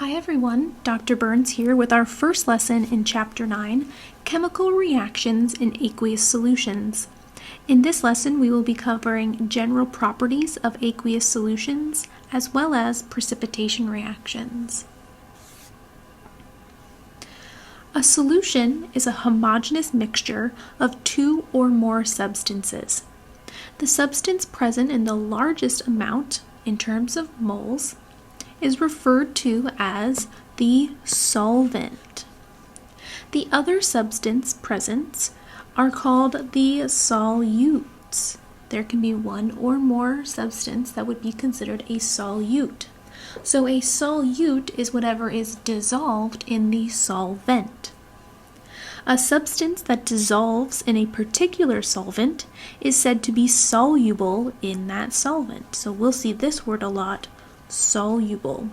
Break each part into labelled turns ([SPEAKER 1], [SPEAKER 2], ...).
[SPEAKER 1] Hi everyone, Dr. Burns here with our first lesson in Chapter 9, Chemical Reactions in Aqueous Solutions. In this lesson, we will be covering general properties of aqueous solutions as well as precipitation reactions. A solution is a homogeneous mixture of two or more substances. The substance present in the largest amount, in terms of moles, is referred to as the solvent. The other substance presents are called the solutes. There can be one or more substance that would be considered a solute. So a solute is whatever is dissolved in the solvent. A substance that dissolves in a particular solvent is said to be soluble in that solvent. So we'll see this word a lot, soluble.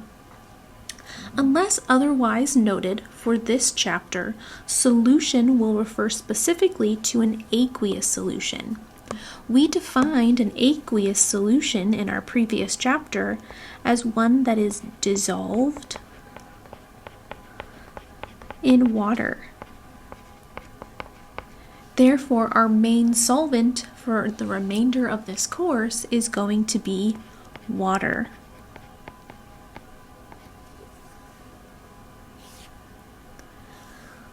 [SPEAKER 1] Unless otherwise noted for this chapter, solution will refer specifically to an aqueous solution. We defined an aqueous solution in our previous chapter as one that is dissolved in water. Therefore, our main solvent for the remainder of this course is going to be water.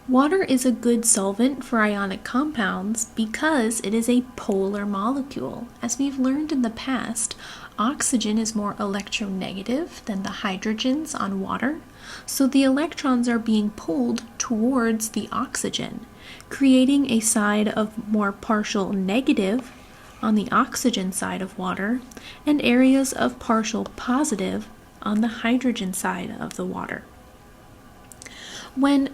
[SPEAKER 1] Water is a good solvent for ionic compounds because it is a polar molecule. As we've learned in the past, oxygen is more electronegative than the hydrogens on water, so the electrons are being pulled towards the oxygen, creating a side of more partial negative on the oxygen side of water and areas of partial positive on the hydrogen side of the water. When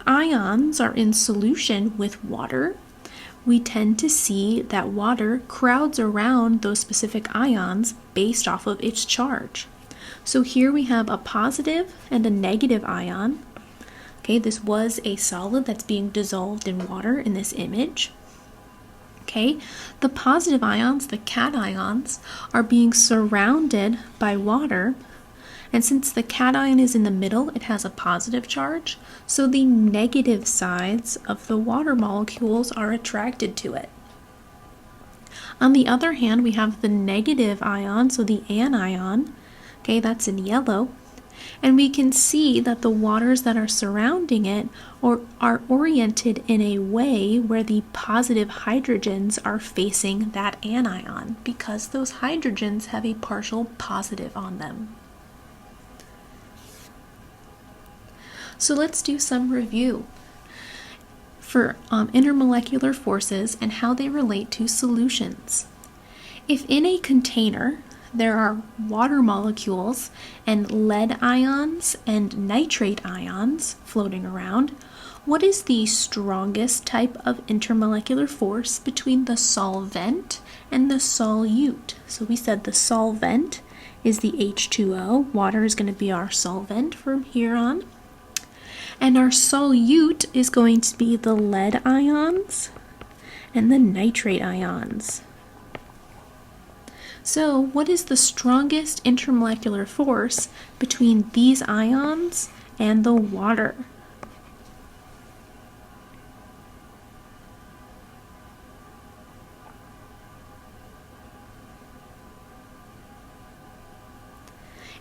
[SPEAKER 1] ions are in solution with water, we tend to see that water crowds around those specific ions based off of its charge. So here we have a positive and a negative ion. Okay, this was a solid that's being dissolved in water in this image. Okay, the positive ions, the cations, are being surrounded by water. And since the cation is in the middle, it has a positive charge, so the negative sides of the water molecules are attracted to it. On the other hand, we have the negative ion, so the anion, okay, that's in yellow, and we can see that the waters that are surrounding it are oriented in a way where the positive hydrogens are facing that anion because those hydrogens have a partial positive on them. So let's do some review for intermolecular forces and how they relate to solutions. If in a container there are water molecules and lead ions and nitrate ions floating around, what is the strongest type of intermolecular force between the solvent and the solute? So we said the solvent is the H2O. Water is going to be our solvent from here on. And our solute is going to be the lead ions and the nitrate ions. So, what is the strongest intermolecular force between these ions and the water?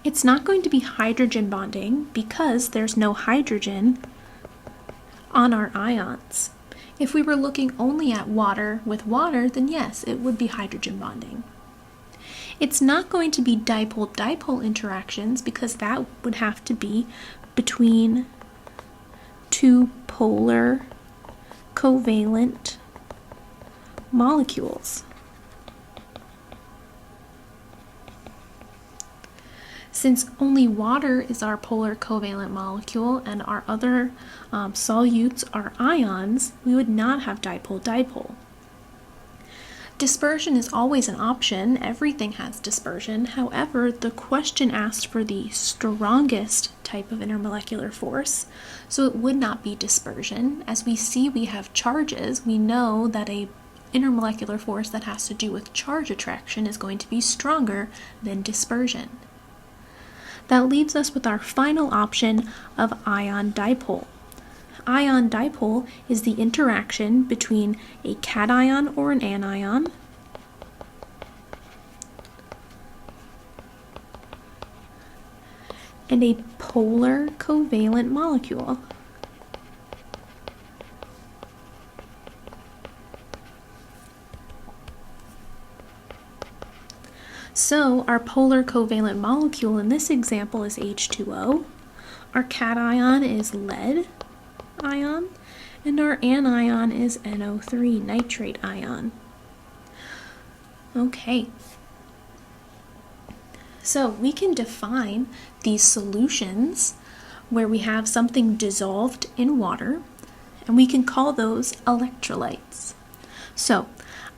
[SPEAKER 1] It's not going to be hydrogen bonding because there's no hydrogen on our ions. If we were looking only at water with water, then yes, it would be hydrogen bonding. It's not going to be dipole-dipole interactions because that would have to be between two polar covalent molecules. Since only water is our polar covalent molecule and our other solutes are ions, we would not have dipole-dipole. Dispersion is always an option. Everything has dispersion. However, the question asked for the strongest type of intermolecular force, so it would not be dispersion. As we see, we have charges. We know that a intermolecular force that has to do with charge attraction is going to be stronger than dispersion. that leaves us with our final option of ion dipole. Ion dipole is the interaction between a cation or an anion and a polar covalent molecule. So our polar covalent molecule in this example is H2O, our cation is lead ion, and our anion is NO3, nitrate ion. Okay, so we can define these solutions where we have something dissolved in water, and we can call those electrolytes. So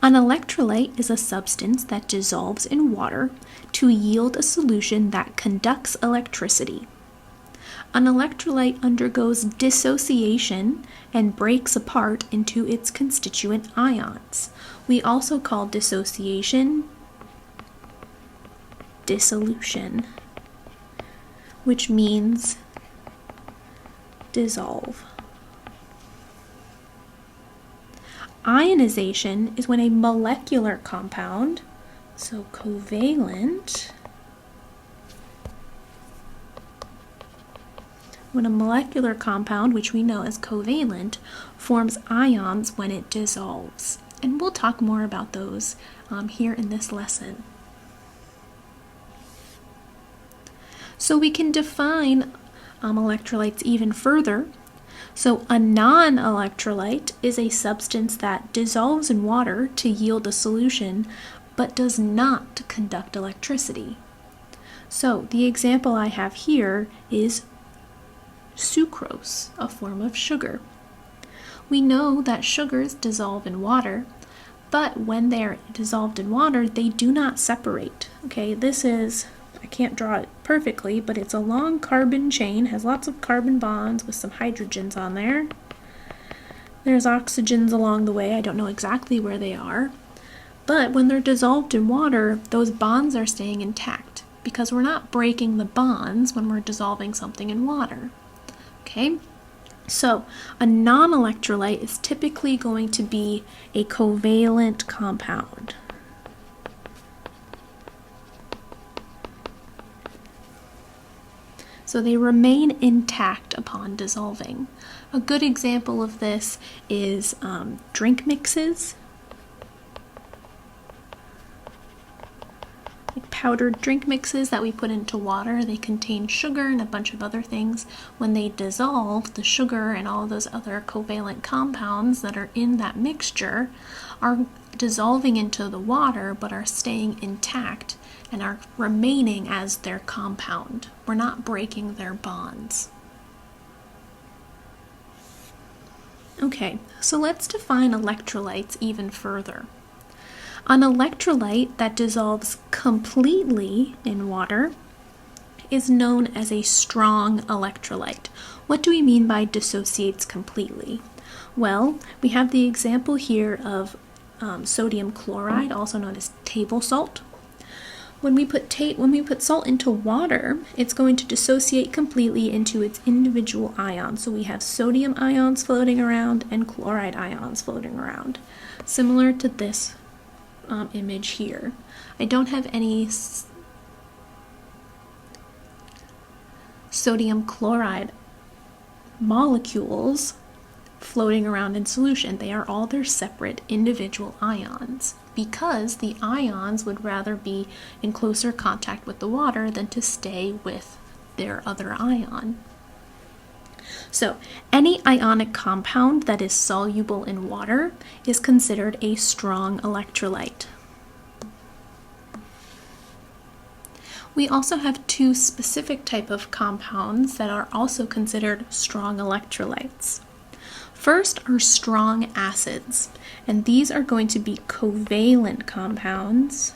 [SPEAKER 1] an electrolyte is a substance that dissolves in water to yield a solution that conducts electricity. An electrolyte undergoes dissociation and breaks apart into its constituent ions. We also call dissociation dissolution, which means dissolve. Ionization is when a molecular compound, so covalent, when a molecular compound, which we know as covalent, forms ions when it dissolves. And we'll talk more about those here in this lesson. So we can define electrolytes even further. So a non-electrolyte is a substance that dissolves in water to yield a solution, but does not conduct electricity. So the example I have here is sucrose, a form of sugar. We know that sugars dissolve in water, but when they're dissolved in water, they do not separate. Okay, this is, I can't draw it perfectly, but it's a long carbon chain, has lots of carbon bonds with some hydrogens on there. There's oxygens along the way, I don't know exactly where they are. But when they're dissolved in water, those bonds are staying intact because we're not breaking the bonds when we're dissolving something in water. Okay, so a non-electrolyte is typically going to be a covalent compound. So they remain intact upon dissolving. A good example of this is drink mixes. Like powdered drink mixes that we put into water. They contain sugar and a bunch of other things. When they dissolve, the sugar and all those other covalent compounds that are in that mixture are dissolving into the water but are staying intact and are remaining as their compound. We're not breaking their bonds. Okay, so let's define electrolytes even further. An electrolyte that dissolves completely in water is known as a strong electrolyte. What do we mean by dissociates completely? Well, we have the example here of sodium chloride, also known as table salt. When we put salt into water, it's going to dissociate completely into its individual ions. So we have sodium ions floating around and chloride ions floating around, similar to this image here. I don't have any sodium chloride molecules floating around in solution. They are all their separate individual ions because the ions would rather be in closer contact with the water than to stay with their other ion. So any ionic compound that is soluble in water is considered a strong electrolyte. We also have two specific types of compounds that are also considered strong electrolytes. First are strong acids, and these are going to be covalent compounds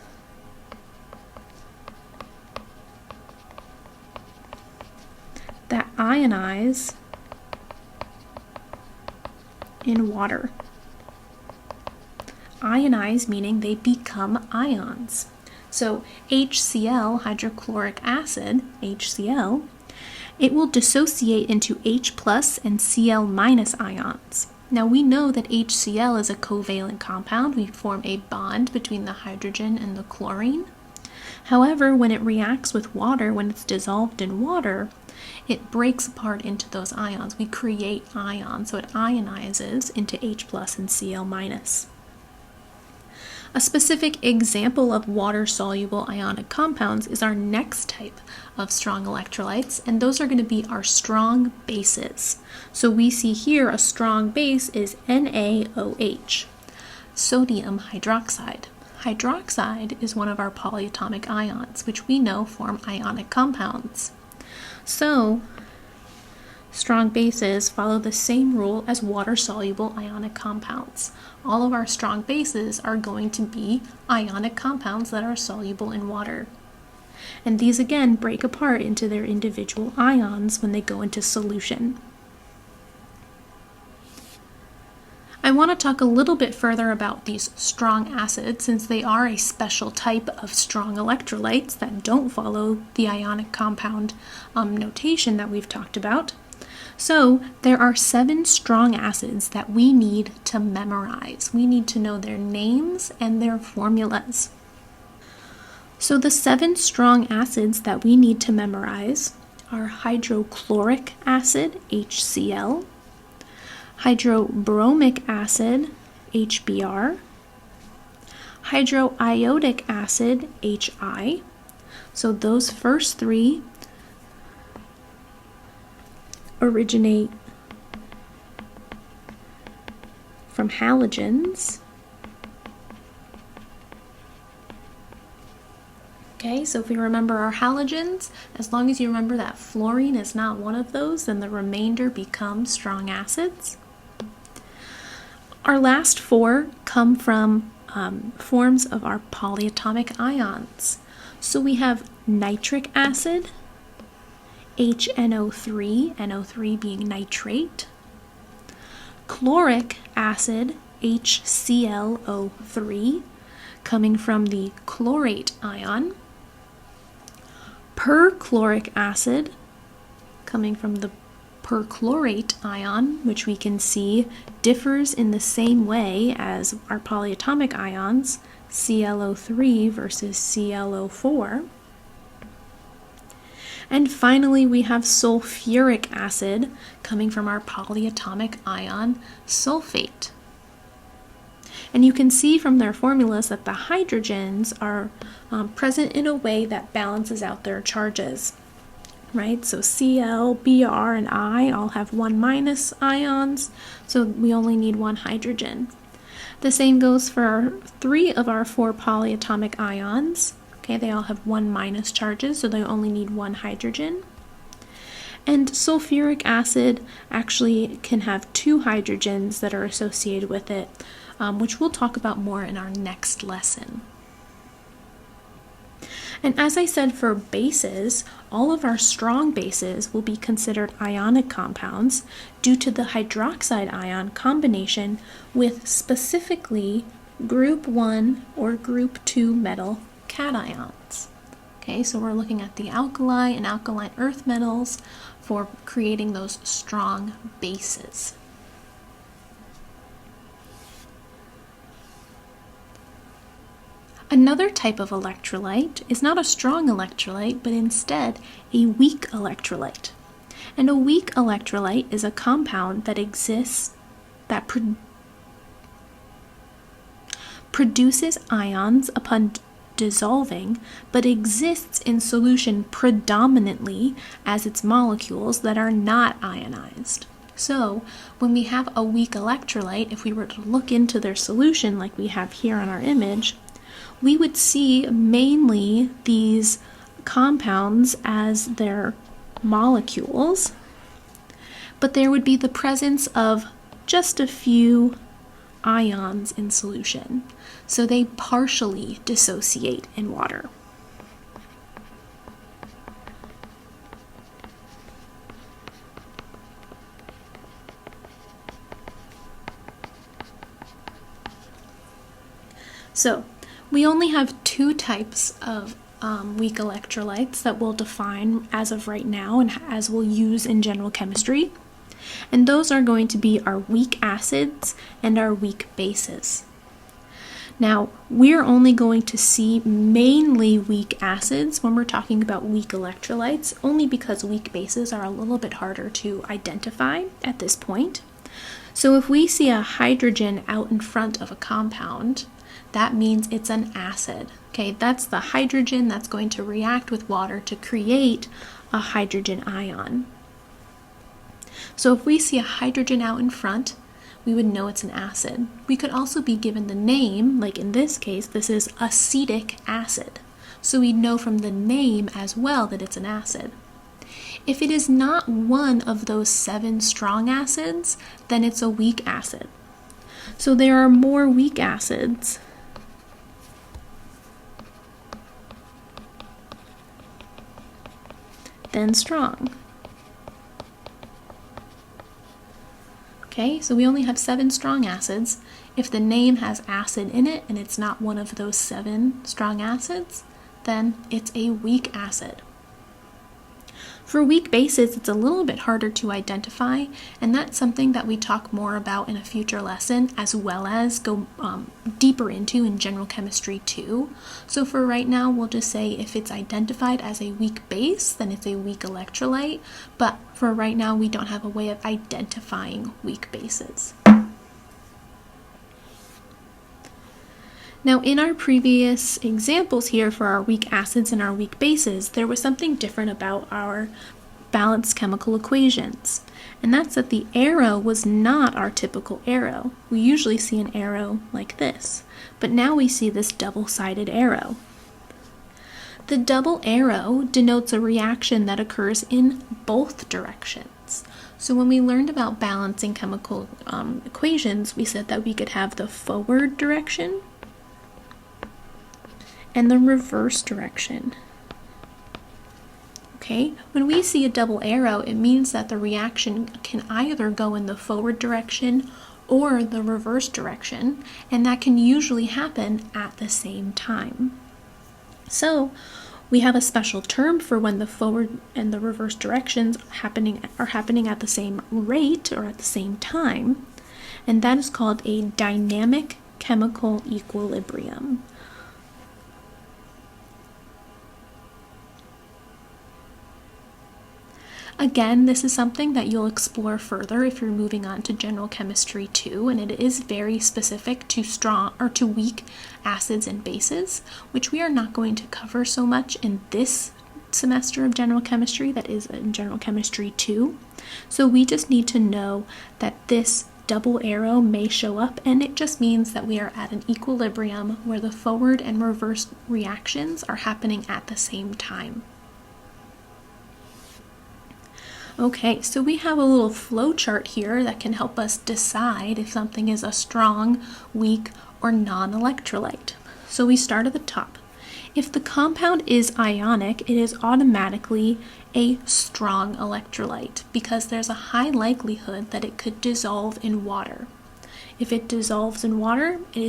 [SPEAKER 1] that ionize in water. Ionize meaning they become ions. So HCl, hydrochloric acid, HCl, it will dissociate into H plus and Cl minus ions. Now we know that HCl is a covalent compound. We form a bond between the hydrogen and the chlorine. However, when it reacts with water, when it's dissolved in water, it breaks apart into those ions. We create ions, so it ionizes into H plus and Cl minus. A specific example of water-soluble ionic compounds is our next type of strong electrolytes, and those are going to be our strong bases. So we see here a strong base is NaOH, sodium hydroxide. Hydroxide is one of our polyatomic ions, which we know form ionic compounds. So, strong bases follow the same rule as water-soluble ionic compounds. All of our strong bases are going to be ionic compounds that are soluble in water. And these again break apart into their individual ions when they go into solution. I want to talk a little bit further about these strong acids since they are a special type of strong electrolytes that don't follow the ionic compound notation that we've talked about. So there are 7 strong acids that we need to memorize. We need to know their names and their formulas. So the 7 strong acids that we need to memorize are hydrochloric acid, HCl, hydrobromic acid, HBr, hydroiodic acid, HI. So those first 3 originate from halogens. Okay, so if we remember our halogens, as long as you remember that fluorine is not one of those, then the remainder becomes strong acids. Our last 4 come from forms of our polyatomic ions. So we have nitric acid, HNO3, NO3 being nitrate, chloric acid, HClO3, coming from the chlorate ion, perchloric acid, coming from the perchlorate ion, which we can see differs in the same way as our polyatomic ions, ClO3 versus ClO4. And finally, we have sulfuric acid coming from our polyatomic ion, sulfate. And you can see from their formulas that the hydrogens are present in a way that balances out their charges, right? So Cl, Br, and I all have 1 minus ions, so we only need 1 hydrogen. The same goes for 3 of our 4 polyatomic ions. Okay, they all have 1 minus charges, so they only need 1 hydrogen. And sulfuric acid actually can have 2 hydrogens that are associated with it, which we'll talk about more in our next lesson. And as I said for bases, all of our strong bases will be considered ionic compounds due to the hydroxide ion combination with specifically group 1 or group 2 metal cations. Okay, so we're looking at the alkali and alkaline earth metals for creating those strong bases. Another type of electrolyte is not a strong electrolyte, but instead a weak electrolyte. And a weak electrolyte is a compound that exists that produces ions upon dissolving, but exists in solution predominantly as its molecules that are not ionized. So when we have a weak electrolyte, if we were to look into their solution like we have here on our image, we would see mainly these compounds as their molecules, but there would be the presence of just a few ions in solution. So they partially dissociate in water. So We only have two types of weak electrolytes that we'll define as of right now and as we'll use in general chemistry. And those are going to be our weak acids and our weak bases. Now, we're only going to see mainly weak acids when we're talking about weak electrolytes, only because weak bases are a little bit harder to identify at this point. So if we see a hydrogen out in front of a compound, that means it's an acid. Okay, that's the hydrogen that's going to react with water to create a hydrogen ion. So if we see a hydrogen out in front, we would know it's an acid. We could also be given the name, like in this case, this is acetic acid. So we know from the name as well that it's an acid. If it is not one of those 7 strong acids, then it's a weak acid. So there are more weak acids than strong. Okay, so we only have 7 strong acids. If the name has acid in it and it's not one of those 7 strong acids, then it's a weak acid. For weak bases, it's a little bit harder to identify, and that's something that we talk more about in a future lesson, as well as go deeper into in general chemistry too. So for right now, we'll just say if it's identified as a weak base, then it's a weak electrolyte, but for right now, we don't have a way of identifying weak bases. Now, in our previous examples here for our weak acids and our weak bases, there was something different about our balanced chemical equations, and that's that the arrow was not our typical arrow. We usually see an arrow like this, but now we see this double-sided arrow. The double arrow denotes a reaction that occurs in both directions. So when we learned about balancing chemical equations, we said that we could have the forward direction and the reverse direction. Okay, when we see a double arrow, it means that the reaction can either go in the forward direction or the reverse direction, and that can usually happen at the same time. So we have a special term for when the forward and the reverse directions are happening at the same rate or at the same time, and that is called a dynamic chemical equilibrium. Again, this is something that you'll explore further if you're moving on to general chemistry 2, and it is very specific to strong or to weak acids and bases, which we are not going to cover so much in this semester of general chemistry, that is in general chemistry 2. So we just need to know that this double arrow may show up, and it just means that we are at an equilibrium where the forward and reverse reactions are happening at the same time. Okay, so we have a little flow chart here that can help us decide if something is a strong, weak, or non-electrolyte. So we start at the top. If the compound is ionic, it is automatically a strong electrolyte because there's a high likelihood that it could dissolve in water. If it dissolves in water, it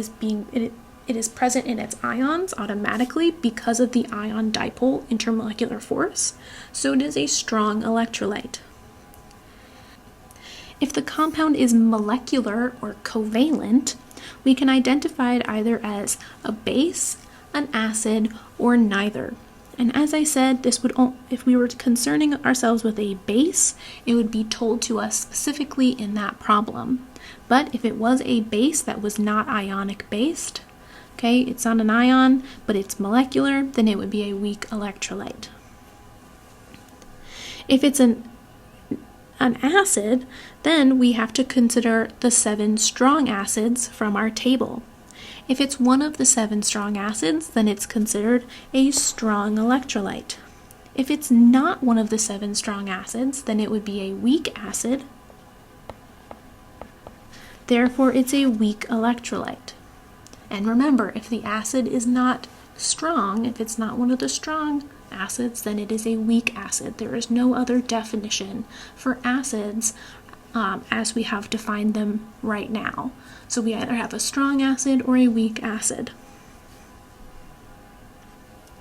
[SPEAKER 1] is present in its ions automatically because of the ion dipole intermolecular force, so it is a strong electrolyte. If the compound is molecular or covalent, we can identify it either as a base, an acid, or neither. And as I said, if we were concerning ourselves with a base, it would be told to us specifically in that problem. But if it was a base that was not ionic based, okay, it's not an ion, but it's molecular, then it would be a weak electrolyte. If it's an acid, then we have to consider the 7 strong acids from our table. If it's one of the 7 strong acids, then it's considered a strong electrolyte. If it's not one of the 7 strong acids, then it would be a weak acid. Therefore, it's a weak electrolyte. And remember, if the acid is not strong, if it's not one of the strong acids, then it is a weak acid. There is no other definition for acids as we have defined them right now. So we either have a strong acid or a weak acid.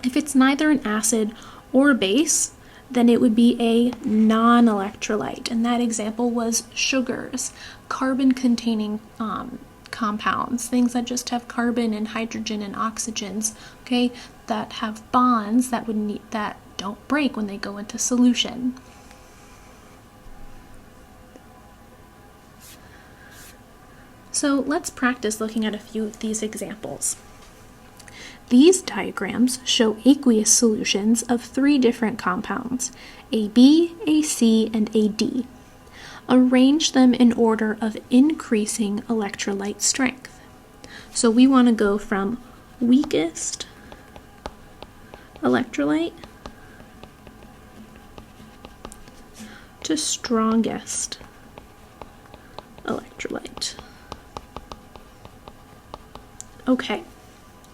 [SPEAKER 1] If it's neither an acid or a base, then it would be a non-electrolyte. And that example was sugars, carbon-containing compounds, things that just have carbon and hydrogen and oxygens, okay, that have bonds that don't break when they go into solution. So let's practice looking at a few of these examples. These diagrams show aqueous solutions of 3 different compounds, AB, AC, and AD. Arrange them in order of increasing electrolyte strength. So we want to go from weakest electrolyte to strongest electrolyte. Okay,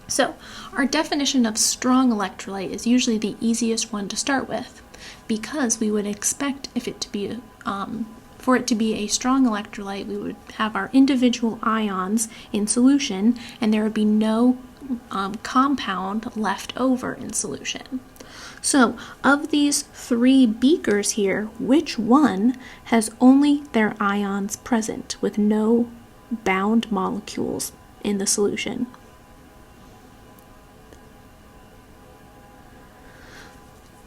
[SPEAKER 1] so our definition of strong electrolyte is usually the easiest one to start with, because we would expect for it to be a strong electrolyte, we would have our individual ions in solution, and there would be no compound left over in solution. So, of these 3 beakers here, which one has only their ions present with no bound molecules in the solution?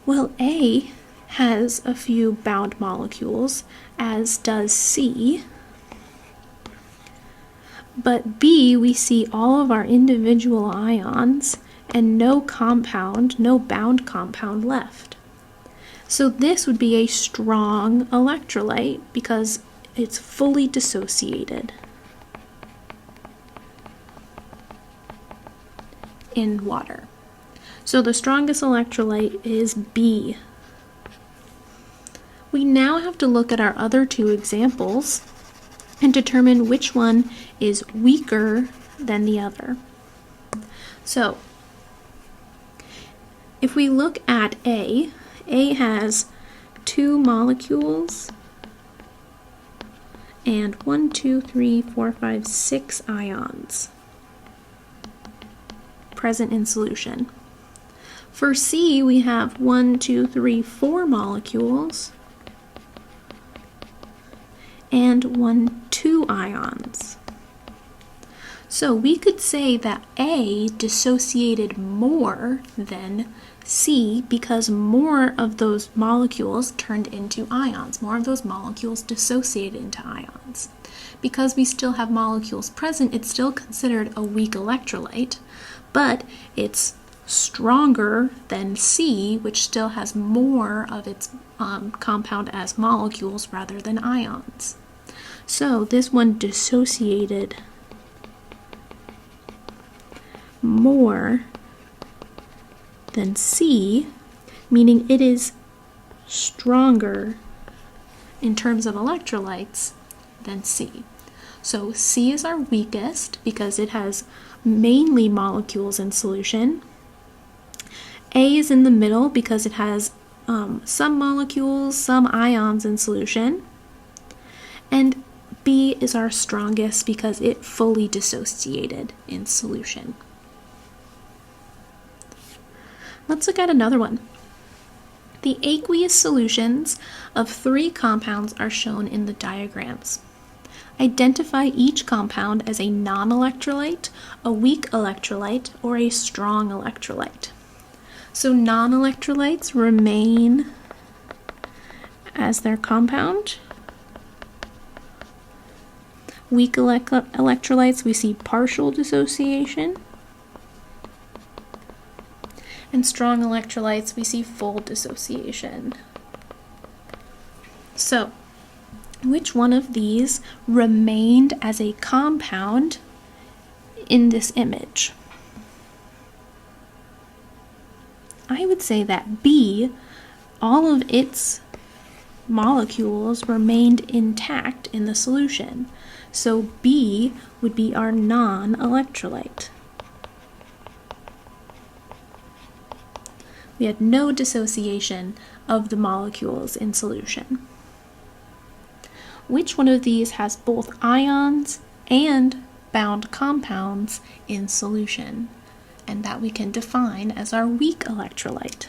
[SPEAKER 1] Well, A has a few bound molecules, as does C. But B, we see all of our individual ions and no bound compound left. So this would be a strong electrolyte because it's fully dissociated in water. So the strongest electrolyte is B. We now have to look at our other 2 examples and determine which one is weaker than the other. So, if we look at A has 2 molecules and 1, 2, 3, 4, 5, 6 ions present in solution. For C, we have 1, 2, 3, 4 molecules and 1, 2 ions. So we could say that A dissociated more than C because more of those molecules turned into ions. More of those molecules dissociated into ions. Because we still have molecules present, it's still considered a weak electrolyte, but it's stronger than C, which still has more of its compound as molecules rather than ions. So this one dissociated more than C, meaning it is stronger in terms of electrolytes than C. So C is our weakest because it has mainly molecules in solution. A is in the middle because it has some molecules, some ions in solution. And B is our strongest because it fully dissociated in solution. Let's look at another one. The aqueous solutions of 3 compounds are shown in the diagrams. Identify each compound as a non-electrolyte, a weak electrolyte, or a strong electrolyte. So non-electrolytes remain as their compound. Weak electrolytes, we see partial dissociation. And strong electrolytes, we see full dissociation. So, which one of these remained as a compound in this image? I would say that B, all of its molecules remained intact in the solution. So B would be our non-electrolyte. We had no dissociation of the molecules in solution. Which one of these has both ions and bound compounds in solution? and that we can define as our weak electrolyte.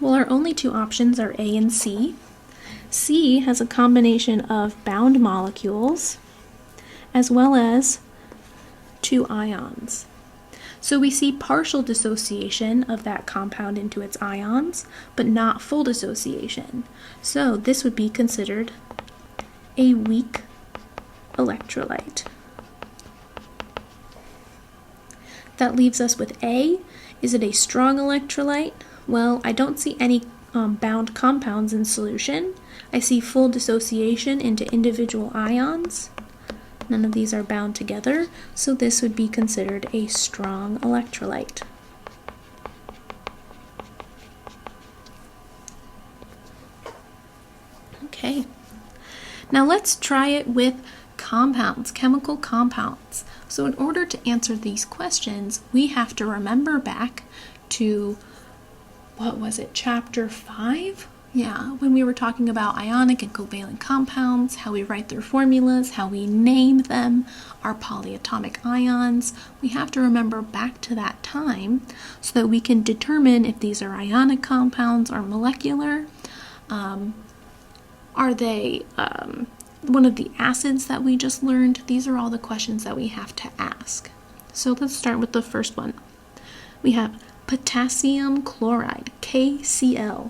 [SPEAKER 1] Well, our only two options are A and C. C has a combination of bound molecules as well as two ions. So we see partial dissociation of that compound into its ions, but not full dissociation. So this would be considered a weak electrolyte. That leaves us with A. Is it a strong electrolyte? Well, I don't see any bound compounds in solution. I see full dissociation into individual ions. None of these are bound together, so this would be considered a strong electrolyte. Okay, now let's try it with compounds, chemical compounds. So in order to answer these questions, we have to remember back to, what was it, chapter 5? Yeah, when we were talking about ionic and covalent compounds, how we write their formulas, how we name them, our polyatomic ions. We have to remember back to that time so that we can determine if these are ionic compounds or molecular. Are they one of the acids that we just learned? These are all the questions that we have to ask. So let's start with the first one. We have potassium chloride, KCl.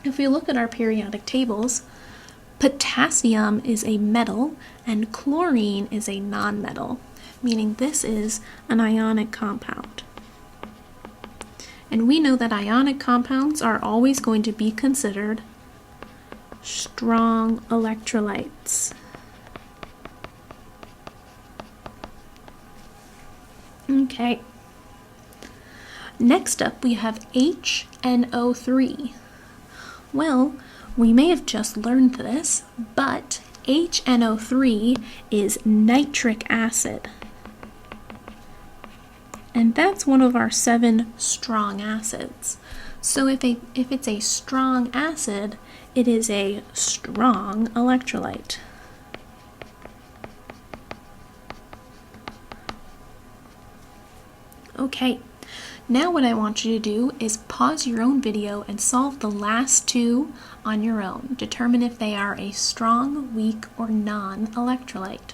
[SPEAKER 1] If we look at our periodic tables, potassium is a metal and chlorine is a nonmetal, meaning this is an ionic compound. And we know that ionic compounds are always going to be considered strong electrolytes. Okay. Next up, we have HNO3. Well, we may have just learned this, but HNO3 is nitric acid. And that's one of our 7 strong acids. So if it's a strong acid, it is a strong electrolyte. Okay. Now what I want you to do is pause your own video and solve the last 2 on your own. Determine if they are a strong, weak, or non-electrolyte.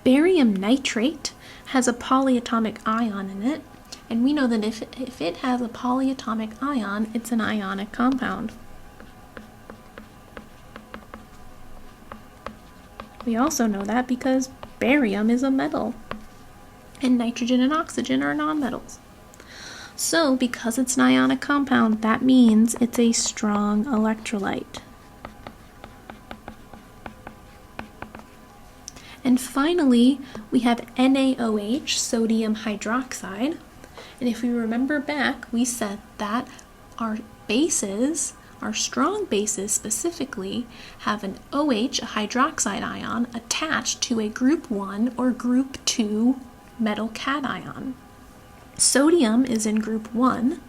[SPEAKER 1] Barium nitrate has a polyatomic ion in it, and we know that if it has a polyatomic ion, it's an ionic compound. We also know that because barium is a metal, and nitrogen and oxygen are nonmetals. So, because it's an ionic compound, that means it's a strong electrolyte. And finally, we have NaOH, sodium hydroxide. And if we remember back, we said that our bases, our strong bases specifically, have an OH, a hydroxide ion, attached to a group 1 or group 2 metal cation. Sodium is in group 1,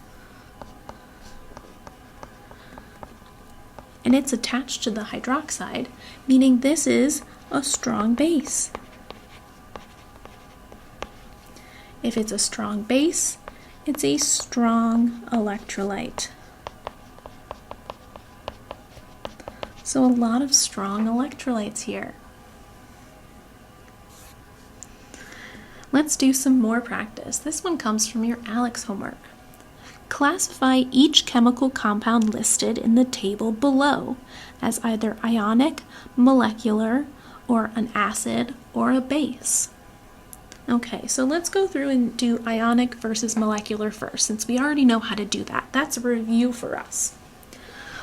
[SPEAKER 1] and it's attached to the hydroxide, meaning this is a strong base. If it's a strong base, it's a strong electrolyte. So a lot of strong electrolytes here. Let's do some more practice. This one comes from your ALEKS homework. Classify each chemical compound listed in the table below as either ionic, molecular, or an acid, or a base. Okay, so let's go through and do ionic versus molecular first, since we already know how to do that. That's a review for us.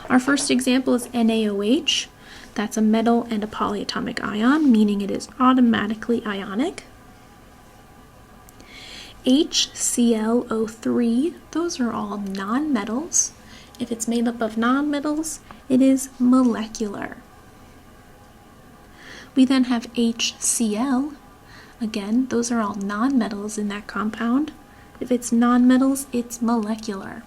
[SPEAKER 1] Our first example is NaOH. That's a metal and a polyatomic ion, meaning it is automatically ionic. HClO3, those are all nonmetals. If it's made up of nonmetals, it is molecular. We then have HCl. Again, those are all nonmetals in that compound. If it's nonmetals, it's molecular.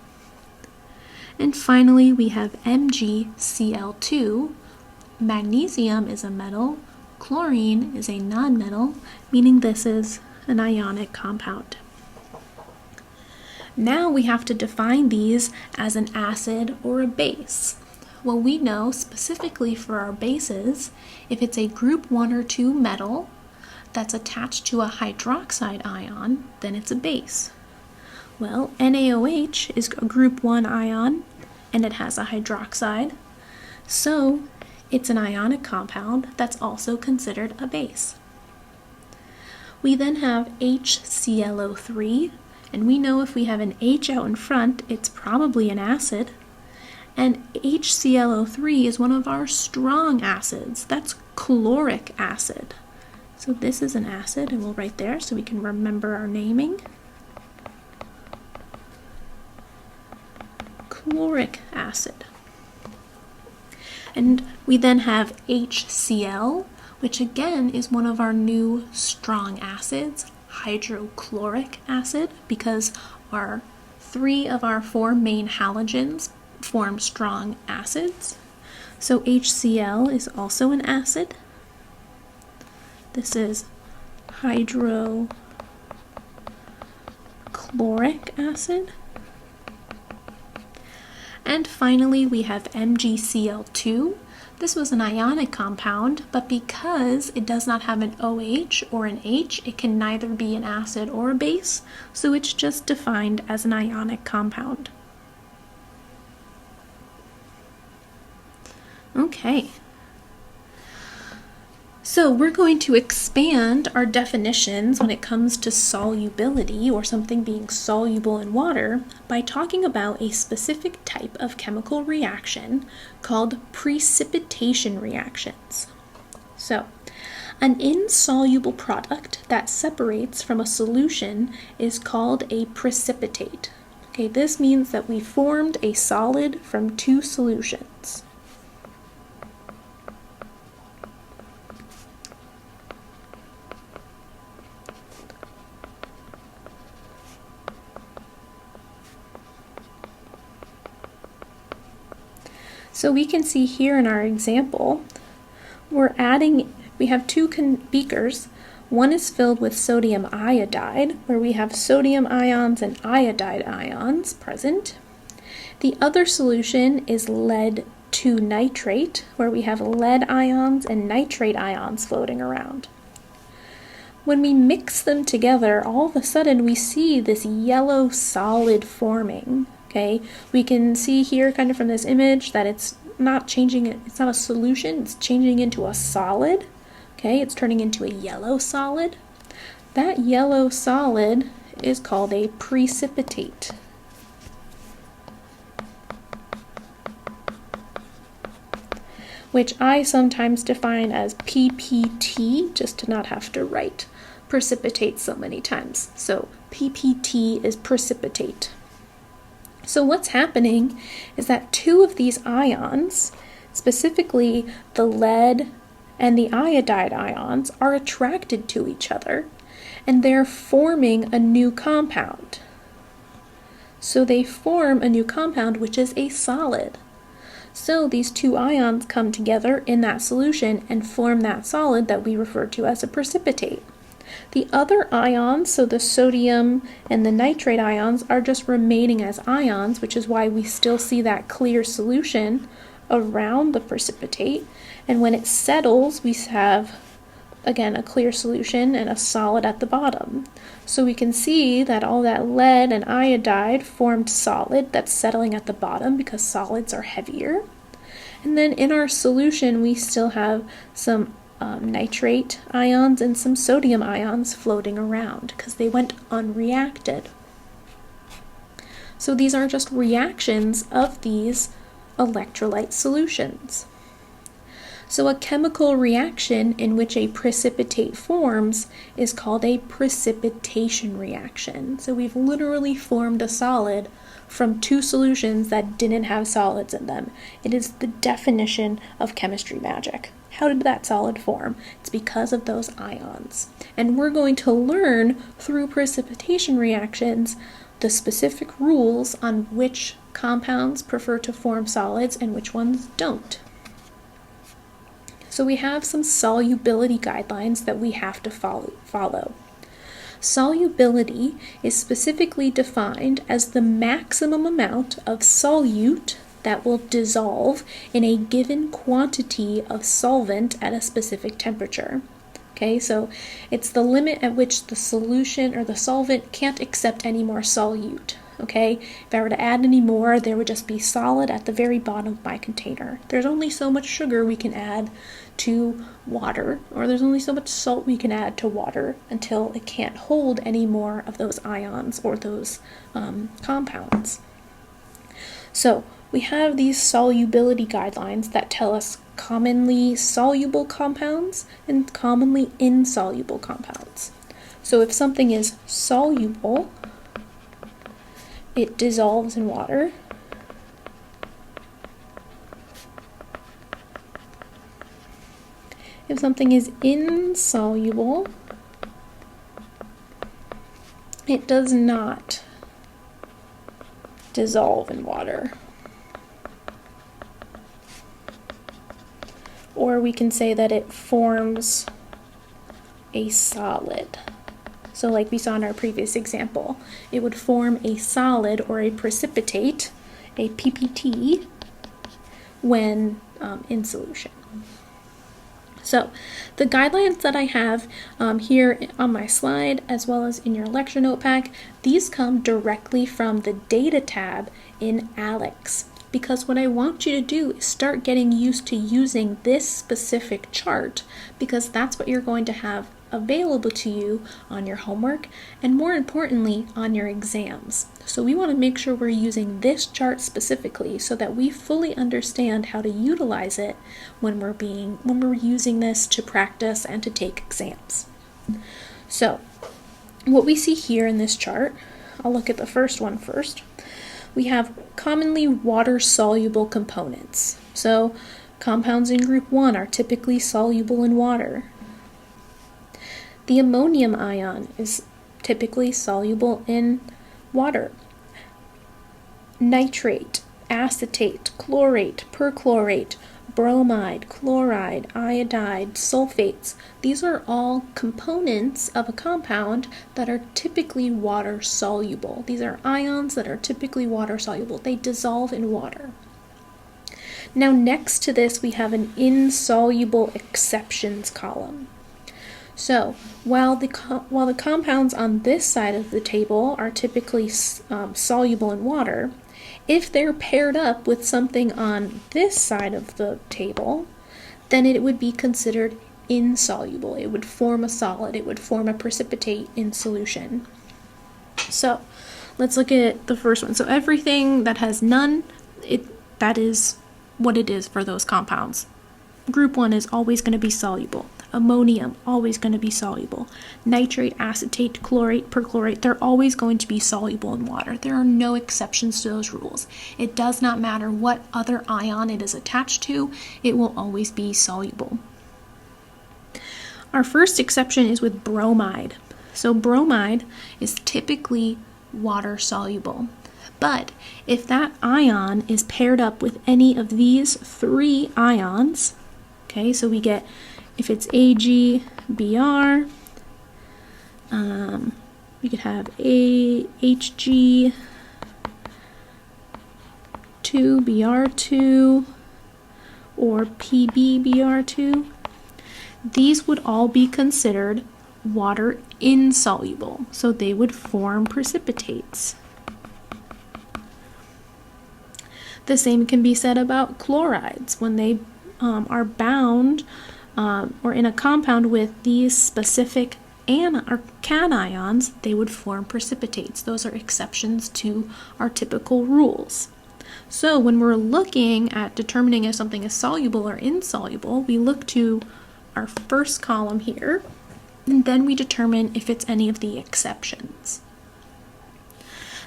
[SPEAKER 1] And finally, we have MgCl2. Magnesium is a metal, chlorine is a nonmetal, meaning this is an ionic compound. Now we have to define these as an acid or a base. Well, we know specifically for our bases, if it's a group 1 or 2 metal that's attached to a hydroxide ion, then it's a base. Well, NaOH is a group 1 ion, and it has a hydroxide, so it's an ionic compound that's also considered a base. We then have HClO3, and we know if we have an H out in front, it's probably an acid, and HClO3 is one of our strong acids. That's chloric acid. So this is an acid, and we'll write there so we can remember our naming. Chloric acid. And we then have HCl, which again is one of our new strong acids, hydrochloric acid, because 3 of our 4 main halogens form strong acids. So HCl is also an acid. This is hydrochloric acid. And finally, we have MgCl2. This was an ionic compound, but because it does not have an OH or an H, it can neither be an acid or a base, so it's just defined as an ionic compound. Okay. So we're going to expand our definitions when it comes to solubility or something being soluble in water by talking about a specific type of chemical reaction called precipitation reactions. So, an insoluble product that separates from a solution is called a precipitate. Okay, this means that we formed a solid from 2 solutions. So we can see here in our example, we have 2 beakers. One is filled with sodium iodide, where we have sodium ions and iodide ions present. The other solution is lead 2 nitrate, where we have lead ions and nitrate ions floating around. When we mix them together, all of a sudden we see this yellow solid forming. Okay, we can see here kind of from this image that it's not a solution, it's changing into a solid. Okay, it's turning into a yellow solid. That yellow solid is called a precipitate. Which I sometimes define as PPT, just to not have to write precipitate so many times. So PPT is precipitate. So what's happening is that 2 of these ions, specifically the lead and the iodide ions, are attracted to each other, and they're forming a new compound. So they form a new compound, which is a solid. So these 2 ions come together in that solution and form that solid that we refer to as a precipitate. The other ions, so the sodium and the nitrate ions, are just remaining as ions, which is why we still see that clear solution around the precipitate. And when it settles, we have, again, a clear solution and a solid at the bottom. So we can see that all that lead and iodide formed solid that's settling at the bottom because solids are heavier. And then in our solution, we still have some nitrate ions and some sodium ions floating around because they went unreacted. So these are just reactions of these electrolyte solutions. So a chemical reaction in which a precipitate forms is called a precipitation reaction. So we've literally formed a solid from two solutions that didn't have solids in them. It is the definition of chemistry magic. How did that solid form? It's because of those ions. And we're going to learn through precipitation reactions the specific rules on which compounds prefer to form solids and which ones don't. So we have some solubility guidelines that we have to follow. Solubility is specifically defined as the maximum amount of solute that will dissolve in a given quantity of solvent at a specific temperature. Okay, so it's the limit at which the solution or the solvent can't accept any more solute. Okay, if I were to add any more, there would just be solid at the very bottom of my container. There's only so much sugar we can add to water, or there's only so much salt we can add to water until it can't hold any more of those ions or those compounds. So we have these solubility guidelines that tell us commonly soluble compounds and commonly insoluble compounds. So if something is soluble, it dissolves in water. If something is insoluble, it does not dissolve in water. Or we can say that it forms a solid. So like we saw in our previous example, it would form a solid or a precipitate, a PPT, when in solution. So the guidelines that I have here on my slide, as well as in your lecture note pack, these come directly from the data tab in ALEKS. Because what I want you to do is start getting used to using this specific chart, because that's what you're going to have available to you on your homework and, more importantly, on your exams. So we want to make sure we're using this chart specifically so that we fully understand how to utilize it when we're using this to practice and to take exams. So what we see here in this chart, I'll look at the first one first. We have commonly water-soluble components. So compounds in group 1 are typically soluble in water. The ammonium ion is typically soluble in water. Nitrate, acetate, chlorate, perchlorate, bromide, chloride, iodide, sulfates. These are all components of a compound that are typically water soluble. These are ions that are typically water soluble. They dissolve in water. Now next to this we have an insoluble exceptions column. So while the compounds on this side of the table are typically soluble in water, if they're paired up with something on this side of the table, then it would be considered insoluble. It would form a solid. It would form a precipitate in solution. So let's look at the first one. So everything that has none, that is what it is for those compounds. Group 1 is always going to be soluble. Ammonium, always going to be soluble. Nitrate, acetate, chlorate, perchlorate, they're always going to be soluble in water. There are no exceptions to those rules. It does not matter what other ion it is attached to, it will always be soluble. Our first exception is with bromide. So bromide is typically water soluble. But if that ion is paired up with any of these three ions, okay, so we get, if it's AgBr, we could have AHG2Br2 or PbBr2. These would all be considered water insoluble, so they would form precipitates. The same can be said about chlorides. When they are bound or in a compound with these specific cations, they would form precipitates. Those are exceptions to our typical rules. So when we're looking at determining if something is soluble or insoluble, we look to our first column here, and then we determine if it's any of the exceptions.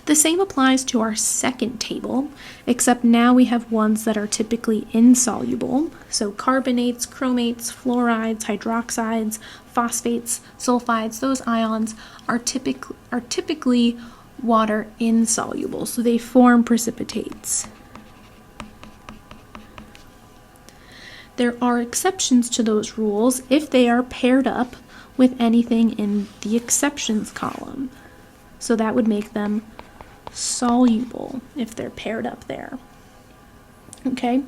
[SPEAKER 1] The same applies to our second table, except now we have ones that are typically insoluble. So carbonates, chromates, fluorides, hydroxides, phosphates, sulfides, those ions are typically water insoluble, so they form precipitates. There are exceptions to those rules if they are paired up with anything in the exceptions column. So that would make them soluble if they're paired up there. Okay,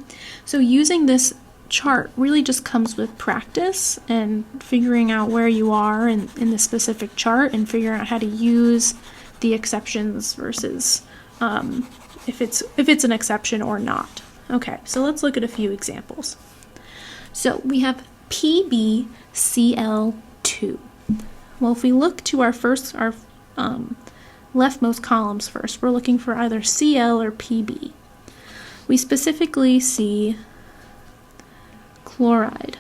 [SPEAKER 1] so using this chart really just comes with practice and figuring out where you are in the specific chart and figuring out how to use the exceptions versus if it's an exception or not. Okay, so let's look at a few examples. So we have PbCl2. Well, if we look to our leftmost columns first, we're looking for either Cl or Pb. We specifically see chloride.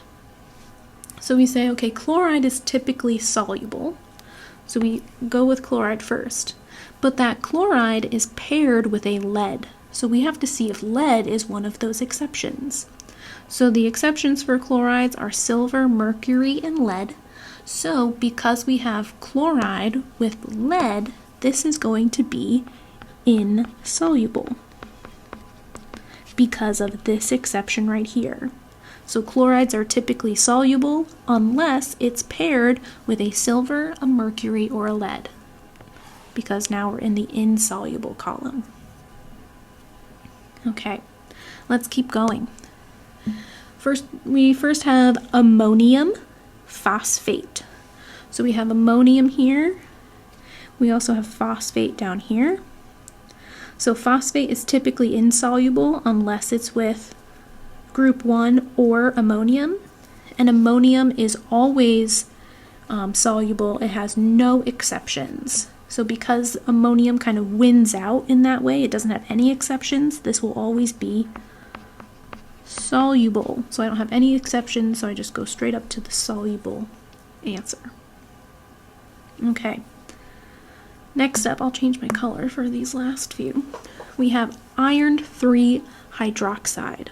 [SPEAKER 1] So we say, okay, chloride is typically soluble, so we go with chloride first. But that chloride is paired with a lead, so we have to see if lead is one of those exceptions. So the exceptions for chlorides are silver, mercury, and lead. So because we have chloride with lead, this is going to be insoluble because of this exception right here. So chlorides are typically soluble unless it's paired with a silver, a mercury, or a lead, because now we're in the insoluble column. Okay, let's keep going. We first have ammonium phosphate. So we have ammonium here. We also have phosphate down here. So phosphate is typically insoluble unless it's with group 1 or ammonium. And ammonium is always soluble. It has no exceptions. So because ammonium kind of wins out in that way, it doesn't have any exceptions, this will always be soluble. So I don't have any exceptions, so I just go straight up to the soluble answer. Okay. Next up, I'll change my color for these last few. We have iron 3 hydroxide.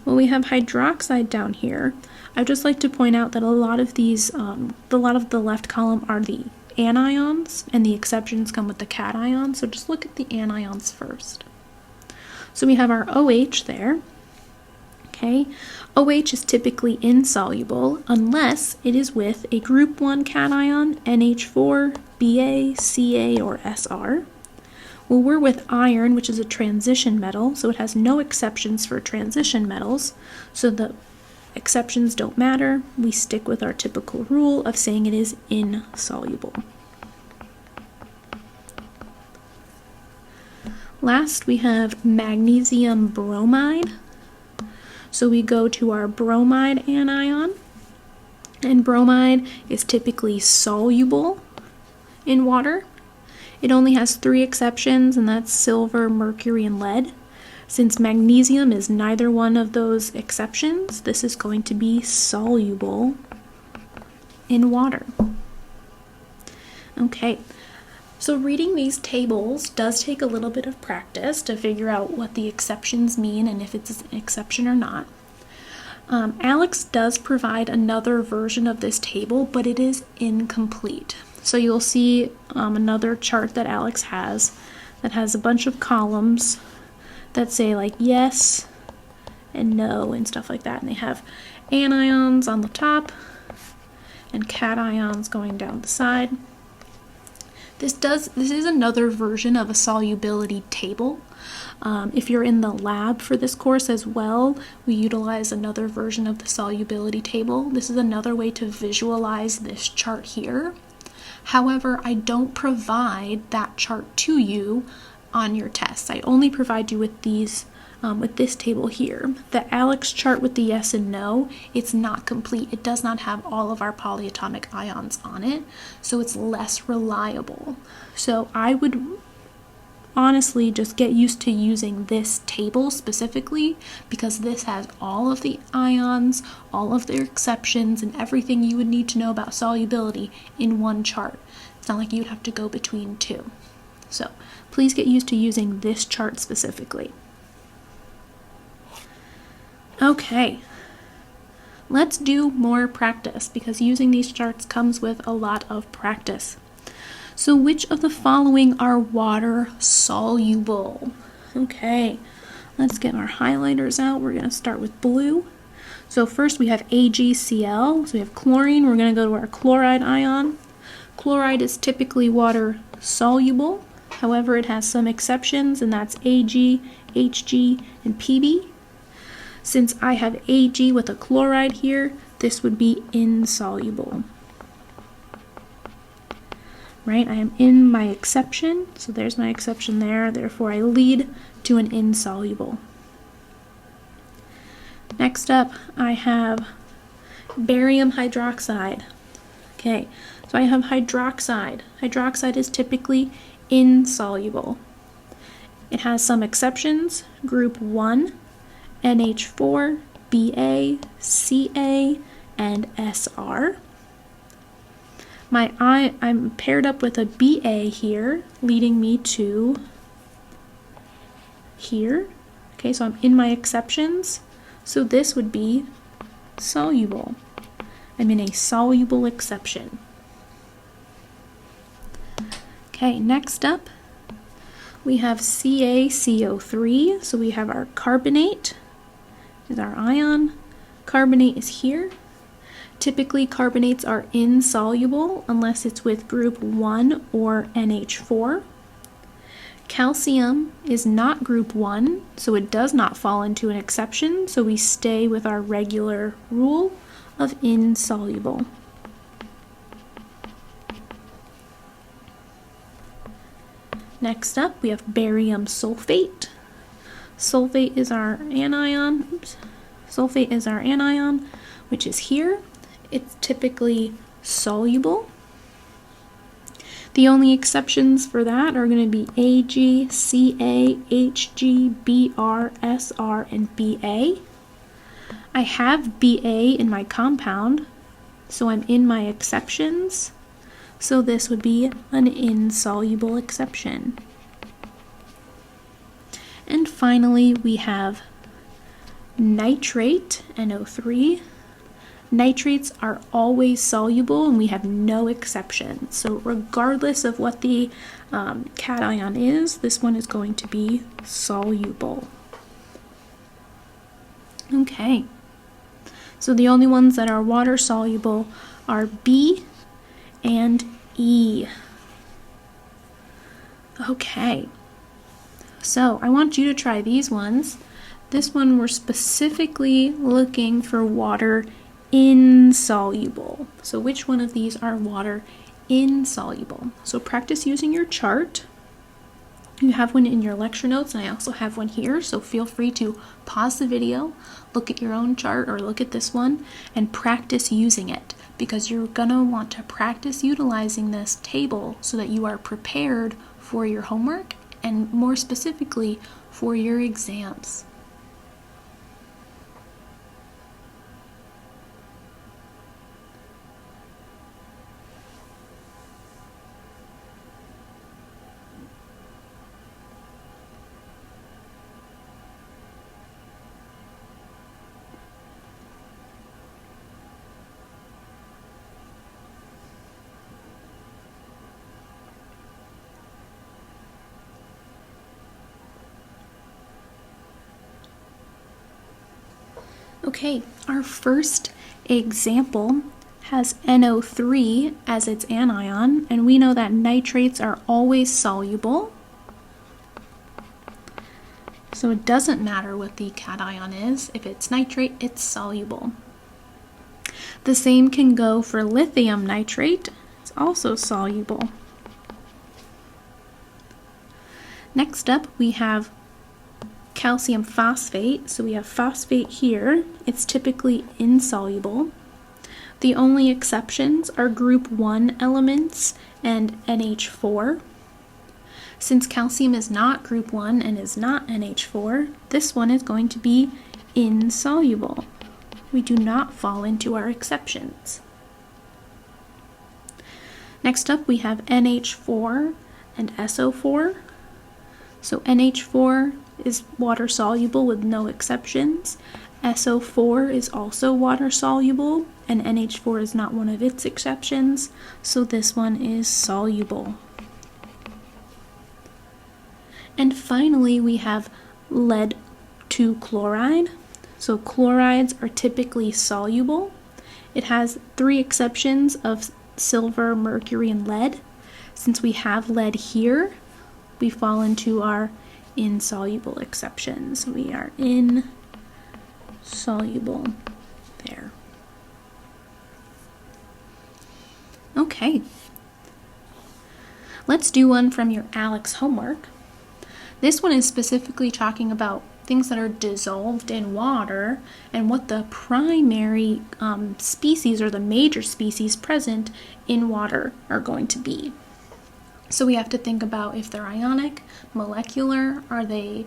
[SPEAKER 1] Well, we have hydroxide down here. I'd just like to point out that a lot of these, a lot of the left column are the anions, and the exceptions come with the cations, so just look at the anions first. So we have our OH there. Okay, OH is typically insoluble unless it is with a group 1 cation, NH4, Ba, Ca, or Sr. Well, we're with iron, which is a transition metal, so it has no exceptions for transition metals, so the exceptions don't matter. We stick with our typical rule of saying it is insoluble. Last, we have magnesium bromide. So we go to our bromide anion, and bromide is typically soluble in water. It only has 3 exceptions, and that's silver, mercury, and lead. Since magnesium is neither one of those exceptions, this is going to be soluble in water. Okay, so reading these tables does take a little bit of practice to figure out what the exceptions mean and if it's an exception or not. Alex does provide another version of this table, but it is incomplete. So you'll see another chart that Alex has that has a bunch of columns that say like yes and no and stuff like that, and they have anions on the top and cations going down the side. This is another version of a solubility table. If you're in the lab for this course as well, we utilize another version of the solubility table. This is another way to visualize this chart here. However, I don't provide that chart to you on your tests. I only provide you with these with this table here. The Alex chart with the yes and no, it's not complete. It does not have all of our polyatomic ions on it, so it's less reliable. So I would honestly just get used to using this table specifically, because this has all of the ions, all of their exceptions, and everything you would need to know about solubility in one chart. It's not like you'd have to go between two. So please get used to using this chart specifically. Okay, let's do more practice, because using these charts comes with a lot of practice. So which of the following are water soluble? Okay, let's get our highlighters out. We're going to start with blue. So first we have AgCl, so we have chlorine. We're going to go to our chloride ion. Chloride is typically water soluble. However, it has some exceptions, and that's Ag, Hg, and Pb. Since I have Ag with a chloride here, this would be insoluble. Right, I am in my exception, so there's my exception there, therefore I lead to an insoluble. Next up, I have barium hydroxide. Okay, so I have hydroxide. Hydroxide is typically insoluble. It has some exceptions, group 1, NH4, Ba, Ca, and Sr. I'm paired up with a Ba here, leading me to here. Okay, so I'm in my exceptions. So this would be soluble. I'm in a soluble exception. Okay, next up, we have CaCO3. So we have our carbonate is our ion. Carbonate is here. Typically, carbonates are insoluble unless it's with group 1 or NH4. Calcium is not group 1, so it does not fall into an exception, so we stay with our regular rule of insoluble. Next up, we have barium sulfate. Sulfate is our anion. Sulfate is our anion, which is here. It's typically soluble. The only exceptions for that are going to be Ag, Ca, Hg, Br, Sr, and Ba. I have Ba in my compound, so I'm in my exceptions. So this would be an insoluble exception. And finally, we have nitrate, NO3. Nitrates are always soluble, and we have no exceptions. So regardless of what the cation is, this one is going to be soluble. Okay, so the only ones that are water soluble are B and E. Okay, so I want you to try these ones. This one, we're specifically looking for water insoluble. So which one of these are water insoluble? So practice using your chart. You have one in your lecture notes, and I also have one here, so feel free to pause the video, look at your own chart, or look at this one, and practice using it, because you're gonna want to practice utilizing this table so that you are prepared for your homework, and more specifically, for your exams. Okay, our first example has NO3 as its anion, and we know that nitrates are always soluble. So it doesn't matter what the cation is. If it's nitrate, it's soluble. The same can go for lithium nitrate. It's also soluble. Next up, we have calcium phosphate. So we have phosphate here. It's typically insoluble. The only exceptions are group 1 elements and NH4. Since calcium is not group 1 and is not NH4, this one is going to be insoluble. We do not fall into our exceptions. Next up, we have NH4 and SO4. So NH4 is water soluble with no exceptions. SO4 is also water soluble, and NH4 is not one of its exceptions, so this one is soluble. And finally, we have lead 2 chloride. So chlorides are typically soluble. It has 3 exceptions of silver, mercury, and lead. Since we have lead here, we fall into our insoluble exceptions. We are insoluble there. Okay. Let's do one from your ALEKS homework. This one is specifically talking about things that are dissolved in water and what the primary species or the major species present in water are going to be. So we have to think about if they're ionic, molecular, are they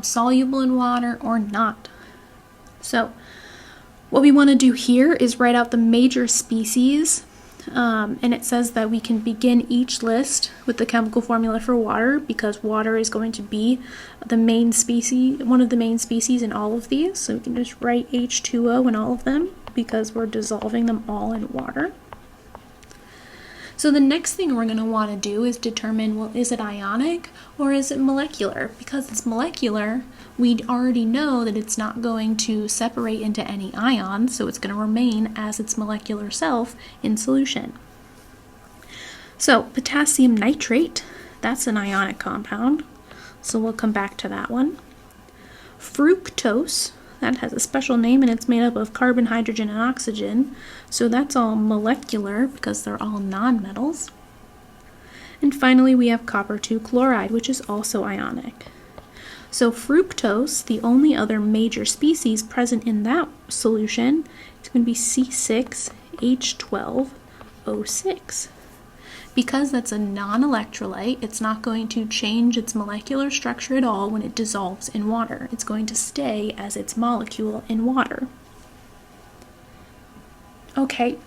[SPEAKER 1] soluble in water or not. So what we want to do here is write out the major species, and it says that we can begin each list with the chemical formula for water because water is going to be the main species, one of the main species in all of these. So we can just write H2O in all of them because we're dissolving them all in water. So the next thing we're going to want to do is determine, well, is it ionic or is it molecular? Because it's molecular, we already know that it's not going to separate into any ions, so it's going to remain as its molecular self in solution. So potassium nitrate, that's an ionic compound, so we'll come back to that one. Fructose, that has a special name and it's made up of carbon, hydrogen, and oxygen. So that's all molecular because they're all nonmetals. And finally we have copper 2 chloride, which is also ionic. So fructose, the only other major species present in that solution, is going to be C6H12O6. Because that's a non-electrolyte, it's not going to change its molecular structure at all when it dissolves in water. It's going to stay as its molecule in water. Okay,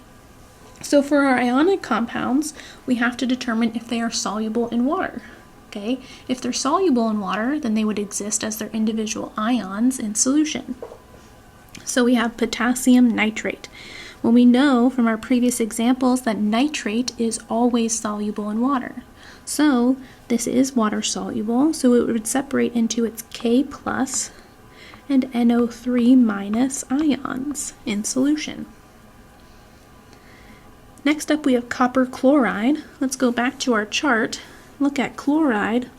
[SPEAKER 1] so for our ionic compounds, we have to determine if they are soluble in water. Okay, if they're soluble in water, then they would exist as their individual ions in solution. So we have potassium nitrate. Well, we know from our previous examples that nitrate is always soluble in water. So this is water soluble, so it would separate into its K plus and NO3 minus ions in solution. Next up we have copper chloride. Let's go back to our chart. Look at chloride.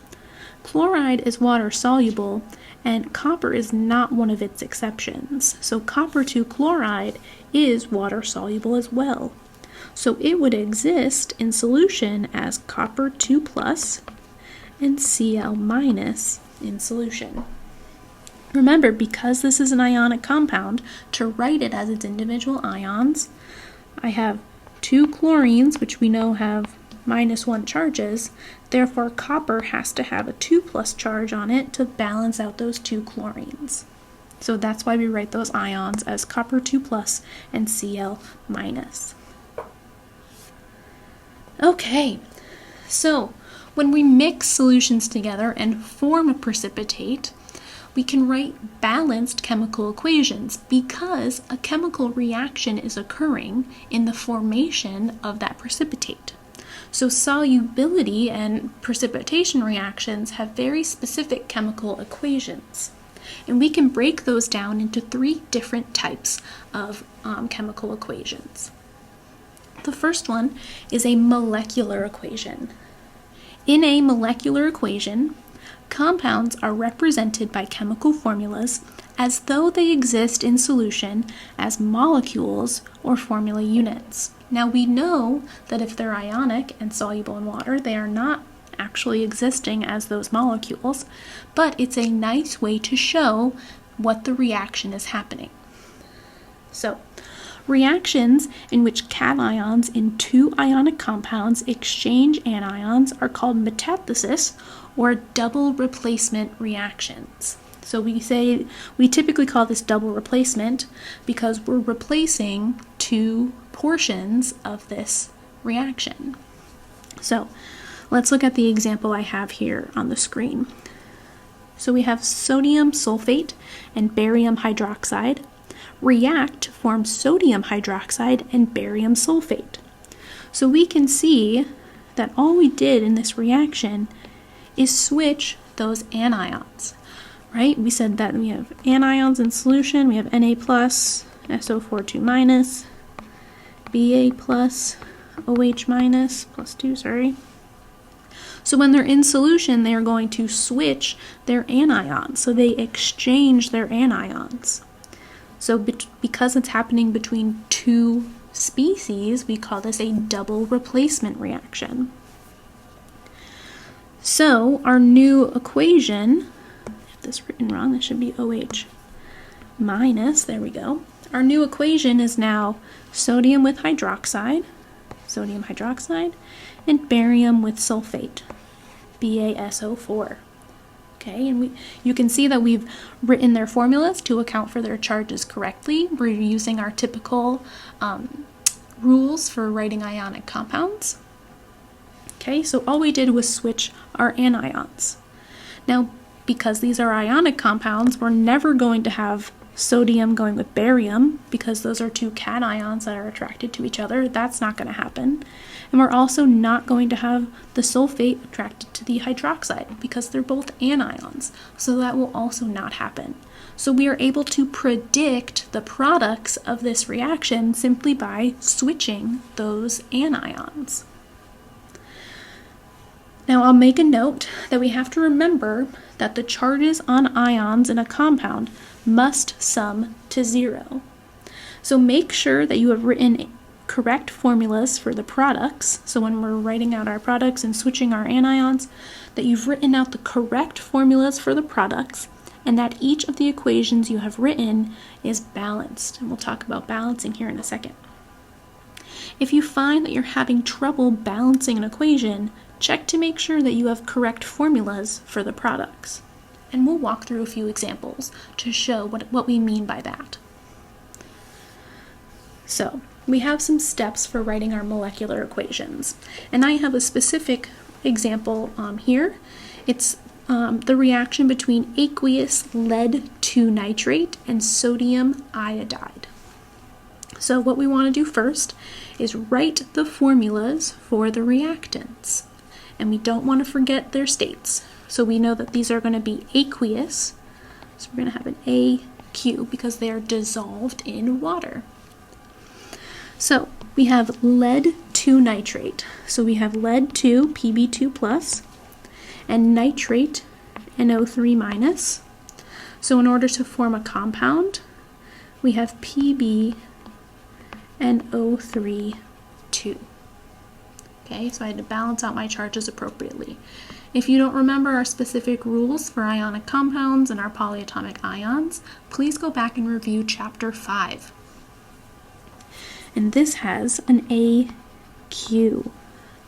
[SPEAKER 1] Chloride is water soluble, and copper is not one of its exceptions. So copper 2 chloride is water soluble as well. So it would exist in solution as copper 2 plus and Cl minus in solution. Remember, because this is an ionic compound, to write it as its individual ions, I have 2 chlorines, which we know have -1 charges, therefore copper has to have a 2 plus charge on it to balance out those 2 chlorines. So that's why we write those ions as copper 2 plus and Cl minus. Okay, so when we mix solutions together and form a precipitate, we can write balanced chemical equations because a chemical reaction is occurring in the formation of that precipitate. So solubility and precipitation reactions have very specific chemical equations. And we can break those down into 3 different types of chemical equations. The first one is a molecular equation. In a molecular equation, compounds are represented by chemical formulas as though they exist in solution as molecules or formula units. Now we know that if they're ionic and soluble in water, they are not actually existing as those molecules, but it's a nice way to show what the reaction is happening. So Reactions in which cations in two ionic compounds exchange anions are called metathesis or double replacement reactions. So we typically call this double replacement because we're replacing two portions of this reaction. So let's look at the example I have here on the screen. So we have sodium sulfate and barium hydroxide react to form sodium hydroxide and barium sulfate. So we can see that all we did in this reaction is switch those anions, right? We said that we have anions in solution. We have Na plus, SO4 2 minus, Ba plus, OH minus, plus 2, sorry. So when they're in solution, they are going to switch their anions. So they exchange their anions. So because it's happening between two species, we call this a double replacement reaction. So our new equation, I have this written wrong, this should be OH minus, there we go. Our new equation is now sodium with hydroxide, and barium with sulfate, BaSO4. Okay, and you can see that we've written their formulas to account for their charges correctly. We're using our typical rules for writing ionic compounds. Okay, so all we did was switch our anions. Now, because these are ionic compounds, we're never going to have sodium going with barium because those are two cations that are attracted to each other. That's not going to happen. And we're also not going to have the sulfate attracted to the hydroxide because they're both anions. So that will also not happen. So we are able to predict the products of this reaction simply by switching those anions. Now I'll make a note that we have to remember that the charges on ions in a compound must sum to 0. So make sure that you have written correct formulas for the products. So when we're writing out our products and switching our anions, that you've written out the correct formulas for the products and that each of the equations you have written is balanced. And we'll talk about balancing here in a second. If you find that you're having trouble balancing an equation, check to make sure that you have correct formulas for the products. And we'll walk through a few examples to show what we mean by that. So, we have some steps for writing our molecular equations. And I have a specific example here. It's the reaction between aqueous lead 2 nitrate and sodium iodide. So what we want to do first is write the formulas for the reactants. And we don't want to forget their states. So we know that these are going to be aqueous. So we're going to have an AQ because they are dissolved in water. So we have lead 2 nitrate. So we have lead 2, Pb2 plus, and nitrate, NO3 minus. So in order to form a compound, we have Pb and O3 2. Okay, so I had to balance out my charges appropriately. If you don't remember our specific rules for ionic compounds and our polyatomic ions, please go back and review chapter 5. And this has an AQ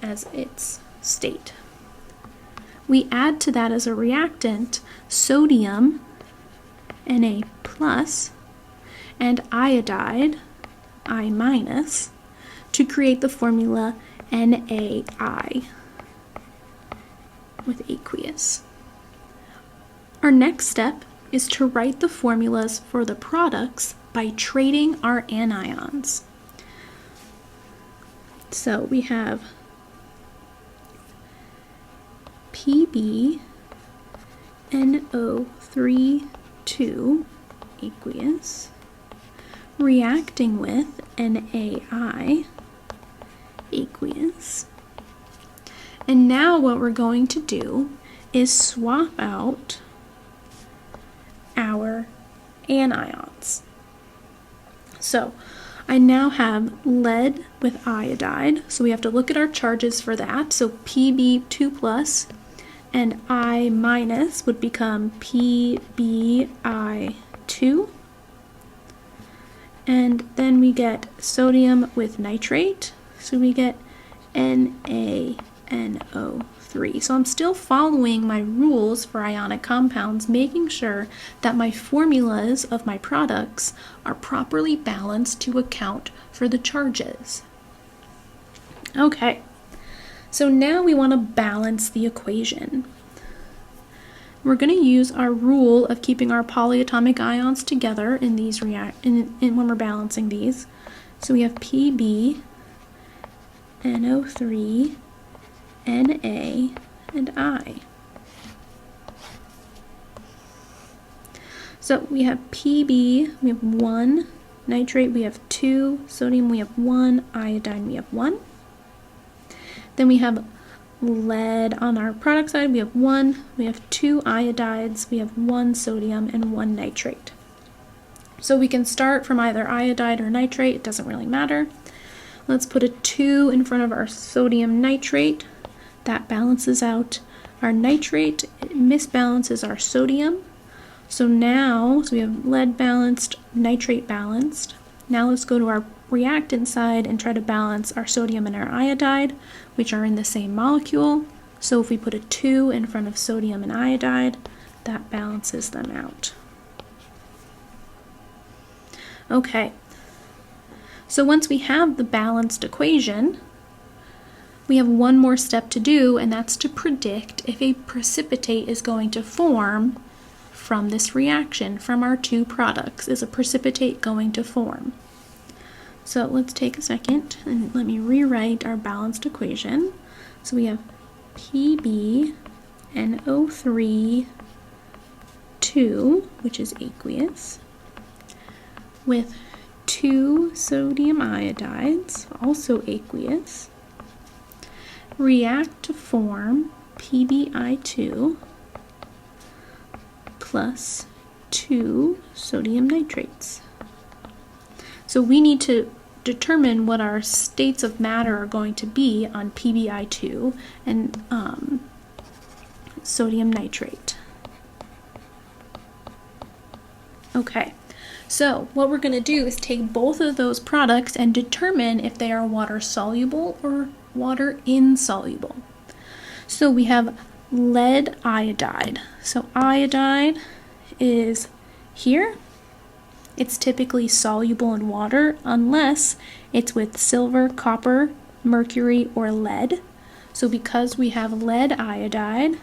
[SPEAKER 1] as its state. We add to that as a reactant sodium, Na plus, and iodide, I minus, to create the formula NaI with aqueous. Our next step is to write the formulas for the products by trading our anions. So we have Pb NO3 2 aqueous reacting with NaI aqueous. And now what we're going to do is swap out our anions. So I now have lead with iodide, so we have to look at our charges for that. So Pb2 plus and I minus would become PbI2, and then we get sodium with nitrate, so we get NaNO3. So I'm still following my rules for ionic compounds, making sure that my formulas of my products are properly balanced to account for the charges. Okay, so now we want to balance the equation. We're going to use our rule of keeping our polyatomic ions together in these when we're balancing these. So we have Pb, NO3, Na, and I. So we have Pb, we have 1, nitrate we have 2, sodium we have 1, iodine we have 1. Then we have lead on our product side, we have 1, we have 2 iodides, we have 1 sodium, and 1 nitrate. So we can start from either iodide or nitrate, it doesn't really matter. Let's put a 2 in front of our sodium nitrate. That balances out our nitrate, it misbalances our sodium. So now, we have lead balanced, nitrate balanced. Now let's go to our reactant side and try to balance our sodium and our iodide, which are in the same molecule. So if we put a 2 in front of sodium and iodide, that balances them out. Okay, so once we have the balanced equation, we have one more step to do, and that's to predict if a precipitate is going to form from this reaction. From our two products, is a precipitate going to form? So let's take a second and let me rewrite our balanced equation. So we have PbNO3 2, which is aqueous, with 2 sodium iodides, also aqueous, react to form PbI2 plus 2 sodium nitrates. So we need to determine what our states of matter are going to be on PbI2 and sodium nitrate. Okay, so what we're going to do is take both of those products and determine if they are water soluble or water insoluble. So we have lead iodide. So iodide is here. It's typically soluble in water unless it's with silver, copper, mercury, or lead. So because we have lead iodide,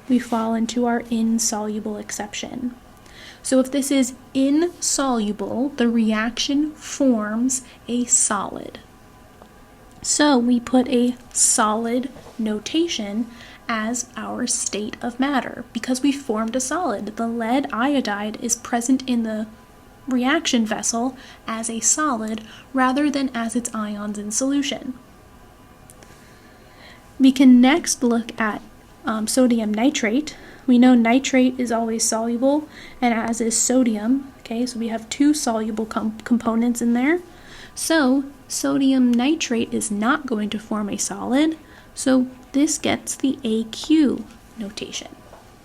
[SPEAKER 1] we fall into our insoluble exception. So if this is insoluble, the reaction forms a solid. So we put a solid notation as our state of matter because we formed a solid. The lead iodide is present in the reaction vessel as a solid rather than as its ions in solution. We can next look at sodium nitrate. We know nitrate is always soluble, and as is sodium. Okay, so we have two soluble components in there. So sodium nitrate is not going to form a solid, so this gets the AQ notation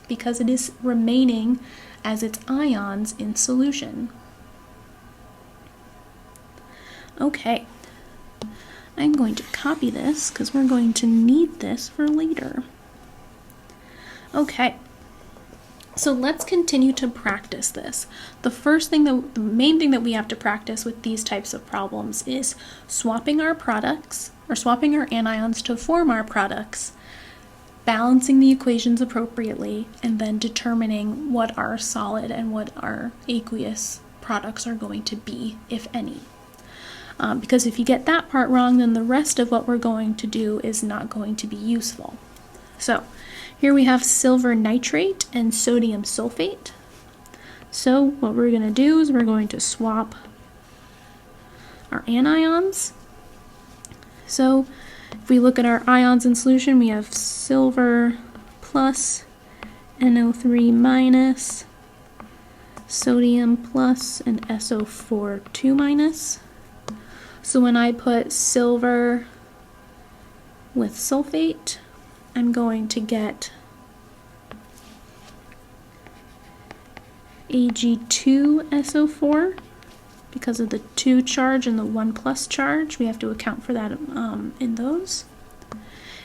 [SPEAKER 1] because it is remaining as its ions in solution. Okay, I'm going to copy this because we're going to need this for later. Okay, so let's continue to practice this. The main thing that we have to practice with these types of problems is swapping our products, or swapping our anions to form our products, balancing the equations appropriately, and then determining what our solid and what our aqueous products are going to be, if any. Because if you get that part wrong, then the rest of what we're going to do is not going to be useful. So here we have silver nitrate and sodium sulfate. So what we're going to do is we're going to swap our anions. So if we look at our ions in solution, we have silver plus, NO3 minus, sodium plus, and SO4 2 minus. So when I put silver with sulfate, I'm going to get Ag2SO4 because of the 2 charge and the 1 plus charge. We have to account for that in those.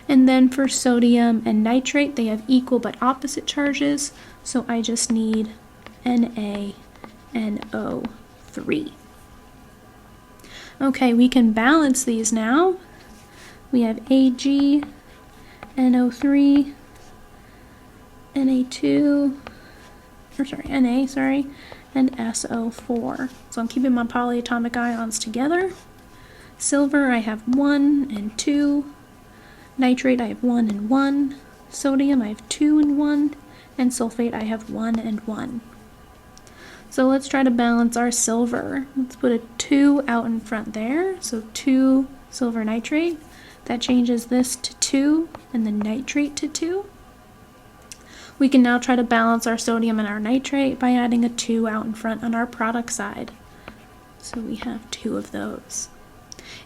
[SPEAKER 1] And then for sodium and nitrate, they have equal but opposite charges, so I just need NaNO3. Okay, we can balance these now. We have Ag, NO3, Na2, Na, and SO4. So I'm keeping my polyatomic ions together. Silver, I have 1 and 2. Nitrate, I have 1 and 1. Sodium, I have 2 and 1. And sulfate, I have 1 and 1. So let's try to balance our silver. Let's put a 2 out in front there. So 2 silver nitrate. That changes this to 2 and the nitrate to 2. We can now try to balance our sodium and our nitrate by adding a 2 out in front on our product side. So we have 2 of those.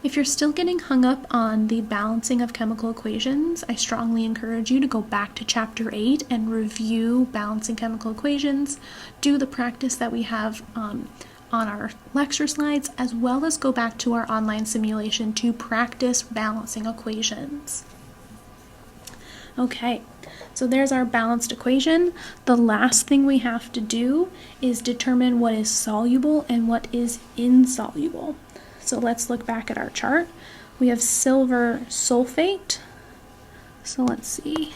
[SPEAKER 1] If you're still getting hung up on the balancing of chemical equations, I strongly encourage you to go back to Chapter 8 and review balancing chemical equations, do the practice that we have on our lecture slides, as well as go back to our online simulation to practice balancing equations. Okay, so there's our balanced equation. The last thing we have to do is determine what is soluble and what is insoluble. So let's look back at our chart. We have silver sulfate. So let's see.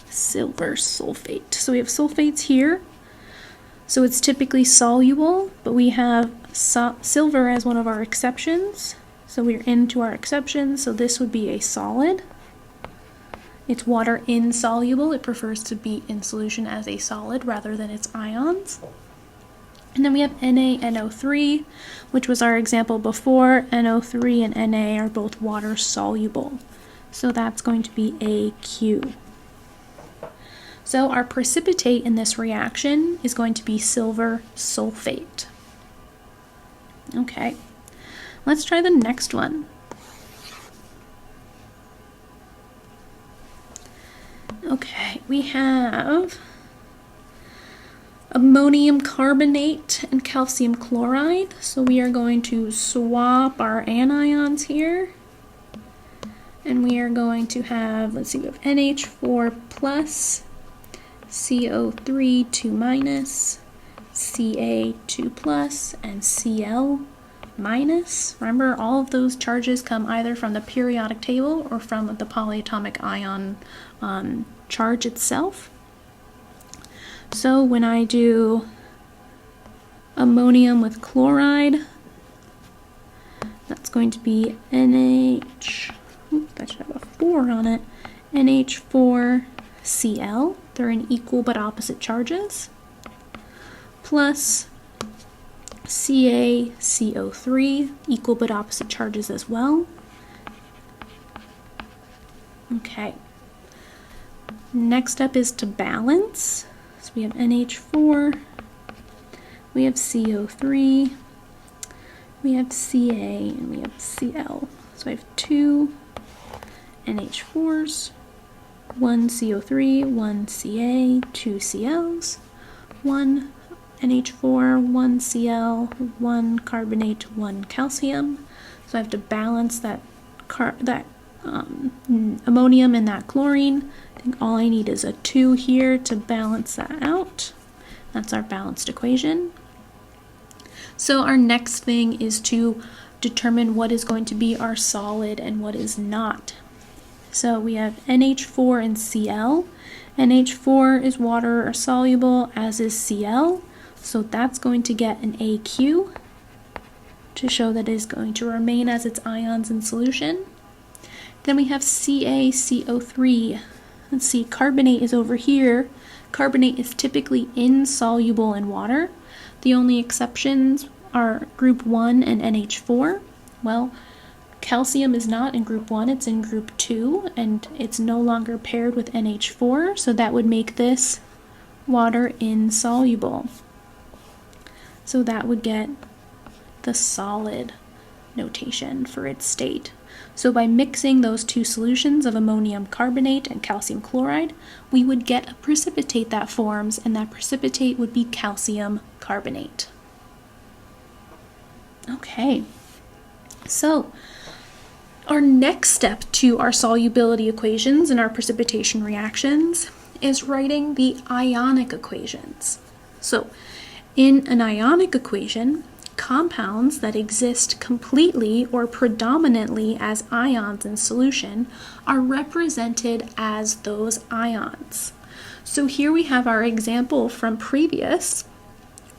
[SPEAKER 1] Silver sulfate. So we have sulfates here. So it's typically soluble, but we have silver as one of our exceptions. So we're into our exceptions, so this would be a solid. It's water insoluble. It prefers to be in solution as a solid rather than its ions. And then we have NaNO3, which was our example before. NO3 and Na are both water soluble. So that's going to be AQ. So our precipitate in this reaction is going to be silver sulfate. Okay, let's try the next one. Okay, we have ammonium carbonate and calcium chloride. So we are going to swap our anions here. And we are going to have, let's see, we have NH4 plus, CO3 2 minus, Ca 2 plus, and Cl minus. Remember, all of those charges come either from the periodic table or from the polyatomic ion charge itself. So when I do ammonium with chloride, that's going to be NH, oops, that should have a 4 on it, NH4Cl, they're in equal but opposite charges, plus CaCO3, equal but opposite charges as well. Okay, next up is to balance. So we have NH4, we have CO3, we have Ca, and we have Cl. So I have 2 NH4s, 1 CO3, 1 Ca, 2 Cls, 1 NH4, 1 Cl, 1 carbonate, 1 calcium. So I have to balance that ammonium and that chlorine. I think all I need is a 2 here to balance that out. That's our balanced equation. So our next thing is to determine what is going to be our solid and what is not. So we have NH4 and Cl. NH4 is water soluble, as is Cl. So that's going to get an AQ to show that it is going to remain as its ions in solution. Then we have CaCO3. Let's see, carbonate is over here. Carbonate is typically insoluble in water. The only exceptions are group 1 and NH4. Well, calcium is not in group 1, it's in group 2, and it's no longer paired with NH4, so that would make this water insoluble. So that would get the solid notation for its state. So by mixing those two solutions of ammonium carbonate and calcium chloride, we would get a precipitate that forms, and that precipitate would be calcium carbonate. Okay, so our next step to our solubility equations and our precipitation reactions is writing the ionic equations. So in an ionic equation, compounds that exist completely or predominantly as ions in solution are represented as those ions. So here we have our example from previous,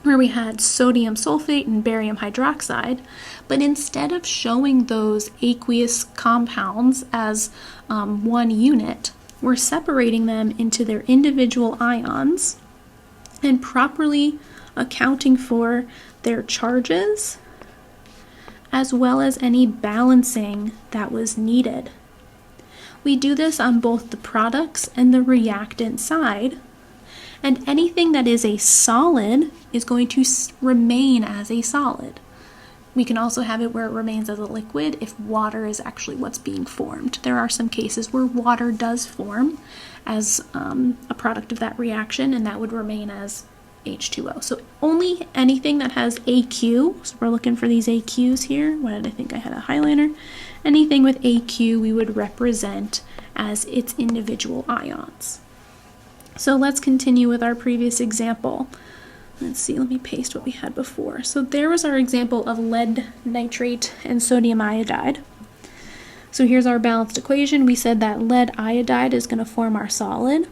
[SPEAKER 1] where we had sodium sulfate and barium hydroxide, but instead of showing those aqueous compounds as one unit, we're separating them into their individual ions and properly accounting for their charges as well as any balancing that was needed. We do this on both the products and the reactant side, and anything that is a solid is going to remain as a solid. We can also have it where it remains as a liquid if water is actually what's being formed. There are some cases where water does form as a product of that reaction, and that would remain as H2O. So only anything that has AQ, so we're looking for these AQs here. What did I think? I had a highlighter. Anything with AQ we would represent as its individual ions. So let's continue with our previous example. Let's see, let me paste what we had before. So there was our example of lead nitrate and sodium iodide. So here's our balanced equation. We said that lead iodide is going to form our solid.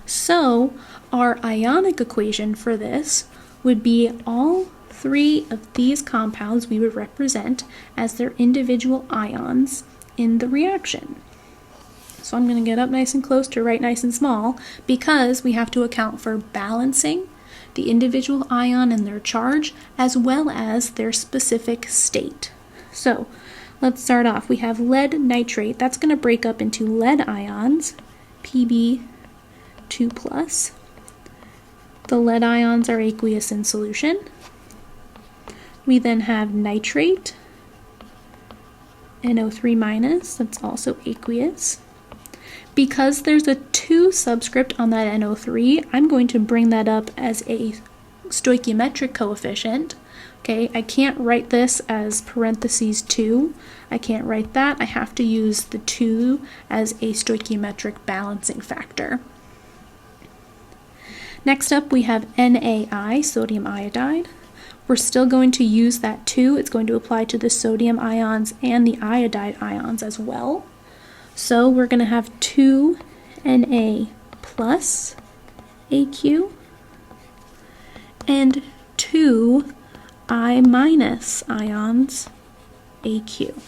[SPEAKER 1] So our ionic equation for this would be all three of these compounds we would represent as their individual ions in the reaction. So I'm going to get up nice and close to write nice and small because we have to account for balancing the individual ion and their charge as well as their specific state. So let's start off. We have lead nitrate. That's going to break up into lead ions, Pb2+. The lead ions are aqueous in solution. We then have nitrate, NO3-, that's also aqueous. Because there's a 2 subscript on that NO3, I'm going to bring that up as a stoichiometric coefficient. Okay, I can't write this as parentheses 2. I can't write that. I have to use the 2 as a stoichiometric balancing factor. Next up, we have NaI, sodium iodide. We're still going to use that 2. It's going to apply to the sodium ions and the iodide ions as well. So we're going to have 2 Na plus AQ and 2 I minus ions AQ.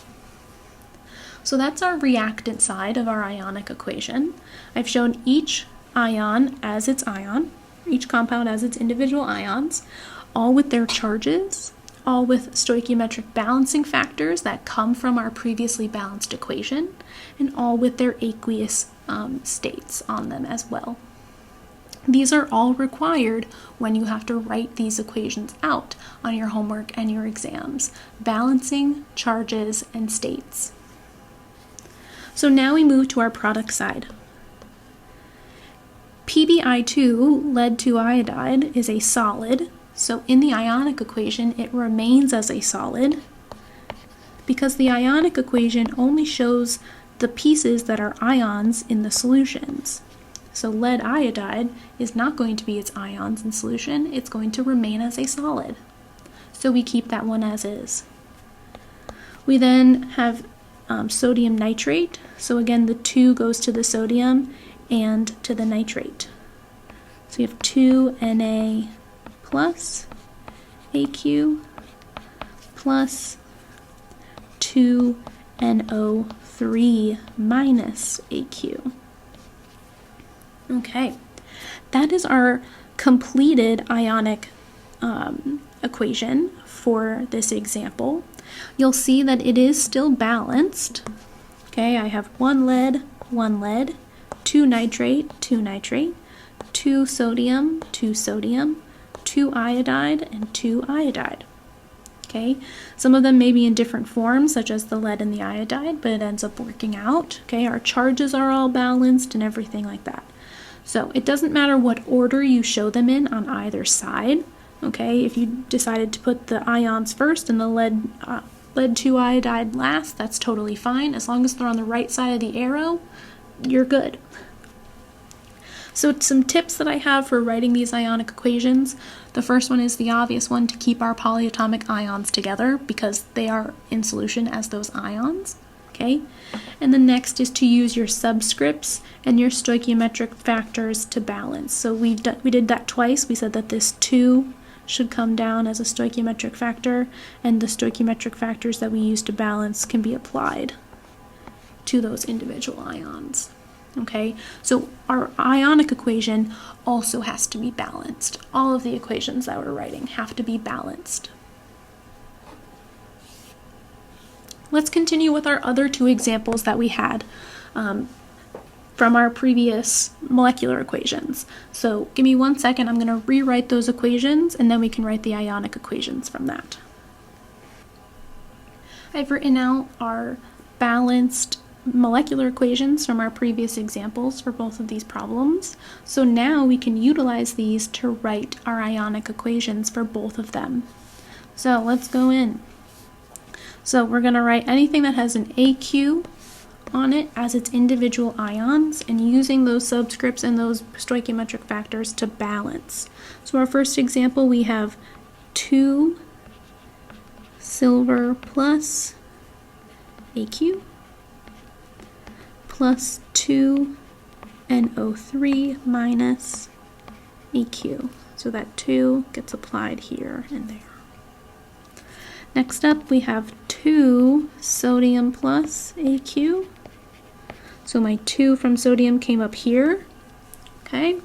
[SPEAKER 1] So that's our reactant side of our ionic equation. I've shown each ion as its ion, each compound as its individual ions, all with their charges, all with stoichiometric balancing factors that come from our previously balanced equation, and all with their aqueous states on them as well. These are all required when you have to write these equations out on your homework and your exams, balancing charges and states. So now we move to our product side. PbI2, lead 2 iodide, is a solid. So in the ionic equation, it remains as a solid because the ionic equation only shows the pieces that are ions in the solutions. So lead iodide is not going to be its ions in solution. It's going to remain as a solid. So we keep that one as is. We then have sodium nitrate. So again, the 2 goes to the sodium and to the nitrate. So you have 2 Na plus AQ plus 2 NO3 minus AQ. Okay, that is our completed ionic equation for this example. You'll see that it is still balanced. Okay, I have 1 lead, 2 nitrate, 2 sodium, 2 iodide, and 2 iodide. Okay, some of them may be in different forms, such as the lead and the iodide, but it ends up working out. Okay, our charges are all balanced and everything like that. So it doesn't matter what order you show them in on either side. Okay, if you decided to put the ions first and the lead 2 iodide last, that's totally fine. As long as they're on the right side of the arrow, you're good. So some tips that I have for writing these ionic equations. The first one is the obvious one, to keep our polyatomic ions together because they are in solution as those ions. Okay? And the next is to use your subscripts and your stoichiometric factors to balance. So we did that twice. We said that this 2 should come down as a stoichiometric factor, and the stoichiometric factors that we use to balance can be applied to those individual ions. Okay, so our ionic equation also has to be balanced. All of the equations that we're writing have to be balanced. Let's continue with our other 2 examples that we had from our previous molecular equations. So give me 1 second, I'm going to rewrite those equations and then we can write the ionic equations from that. I've written out our balanced molecular equations from our previous examples for both of these problems. So now we can utilize these to write our ionic equations for both of them. So let's go in. So we're going to write anything that has an AQ on it as its individual ions and using those subscripts and those stoichiometric factors to balance. So our first example, we have 2 silver plus AQ plus 2 NO3 minus AQ. So that 2 gets applied here and there. Next up, we have 2 sodium plus AQ. So my 2 from sodium came up here, okay?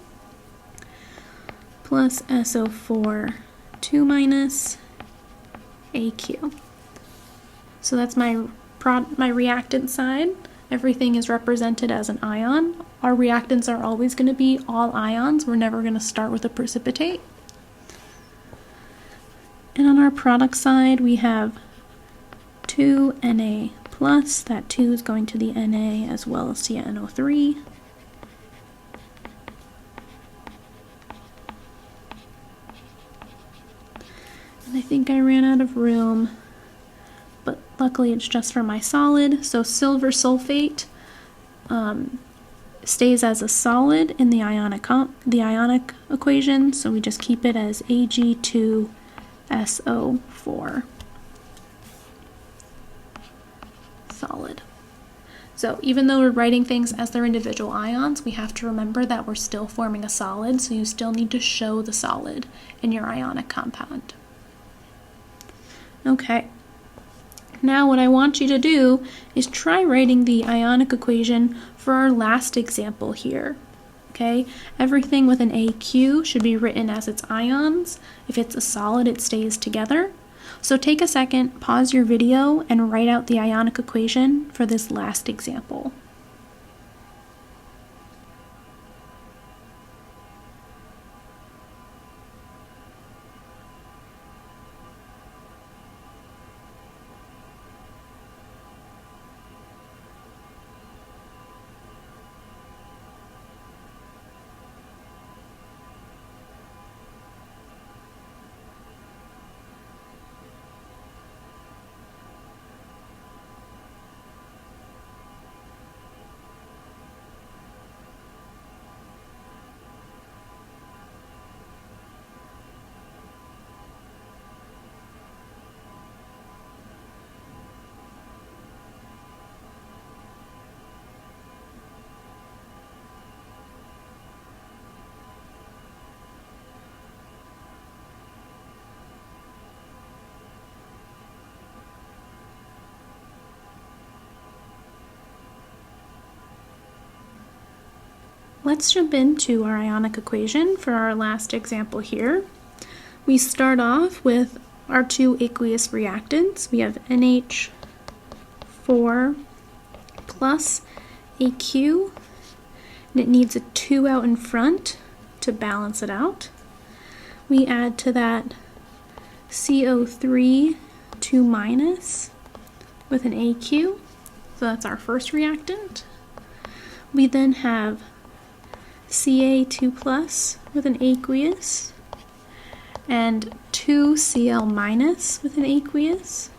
[SPEAKER 1] Plus SO4, 2 minus AQ. So that's my reactant side. Everything is represented as an ion. Our reactants are always going to be all ions. We're never going to start with a precipitate. And on our product side, we have 2 Na plus. That 2 is going to the Na as well as to NO3. And I think I ran out of room, but luckily it's just for my solid. So silver sulfate stays as a solid in the ionic equation, so we just keep it as Ag2SO4 solid. So even though we're writing things as their individual ions, we have to remember that we're still forming a solid, so you still need to show the solid in your ionic compound. Okay. Now what I want you to do is try writing the ionic equation for our last example here. Okay? Everything with an AQ should be written as its ions. If it's a solid, it stays together. So take a second, pause your video, and write out the ionic equation for this last example. Let's jump into our ionic equation for our last example here. We start off with our 2 aqueous reactants. We have NH4 plus AQ, and it needs a 2 out in front to balance it out. We add to that CO3 2 minus with an AQ. So that's our first reactant. We then have Ca2 plus with an aqueous and 2Cl minus with an aqueous.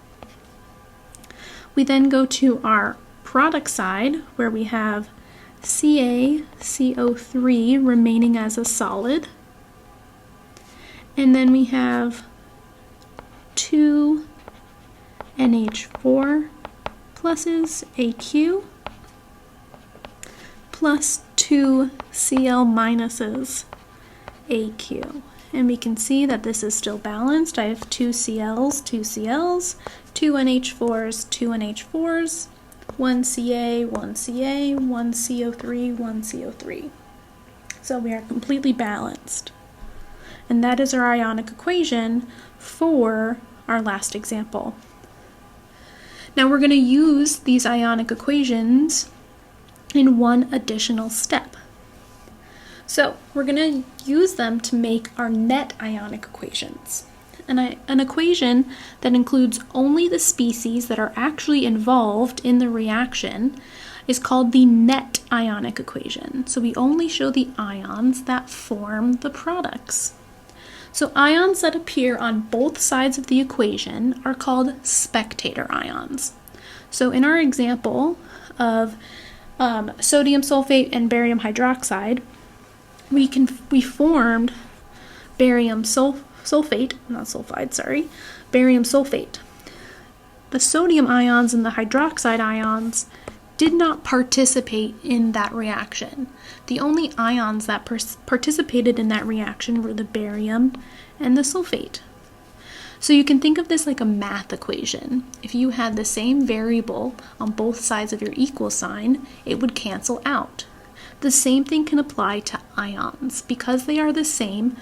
[SPEAKER 1] We then go to our product side where we have CaCO3 remaining as a solid. And then we have 2 NH4 pluses AQ plus 2 Cl minuses AQ. And we can see that this is still balanced. I have 2 Cls, 2 Cls, 2 NH4s, 2 NH4s, 1 Ca, 1 Ca, 1 CO3, 1 CO3. So we are completely balanced. And that is our ionic equation for our last example. Now we're going to use these ionic equations in one additional step. So we're going to use them to make our net ionic equations. An equation that includes only the species that are actually involved in the reaction is called the net ionic equation. So we only show the ions that form the products. So ions that appear on both sides of the equation are called spectator ions. So in our example of sodium sulfate and barium hydroxide, we formed barium sulfate, barium sulfate. The sodium ions and the hydroxide ions did not participate in that reaction. The only ions that participated in that reaction were the barium and the sulfate. So you can think of this like a math equation. If you had the same variable on both sides of your equal sign, it would cancel out. The same thing can apply to ions. Because they are the same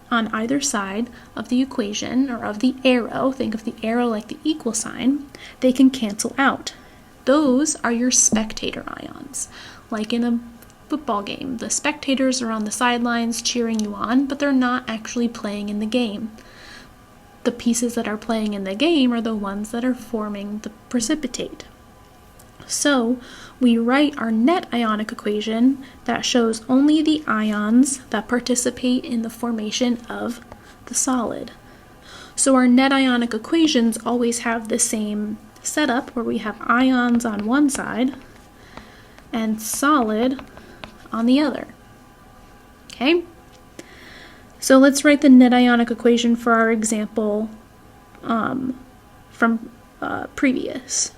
[SPEAKER 1] on either side of the equation or of the arrow, think of the arrow like the equal sign, they can cancel out. Those are your spectator ions. Like in a football game, the spectators are on the sidelines cheering you on, but they're not actually playing in the game. The pieces that are playing in the game are the ones that are forming the precipitate. So we write our net ionic equation that shows only the ions that participate in the formation of the solid. So our net ionic equations always have the same setup where we have ions on one side and solid on the other. Okay? So let's write the net ionic equation for our example from previous.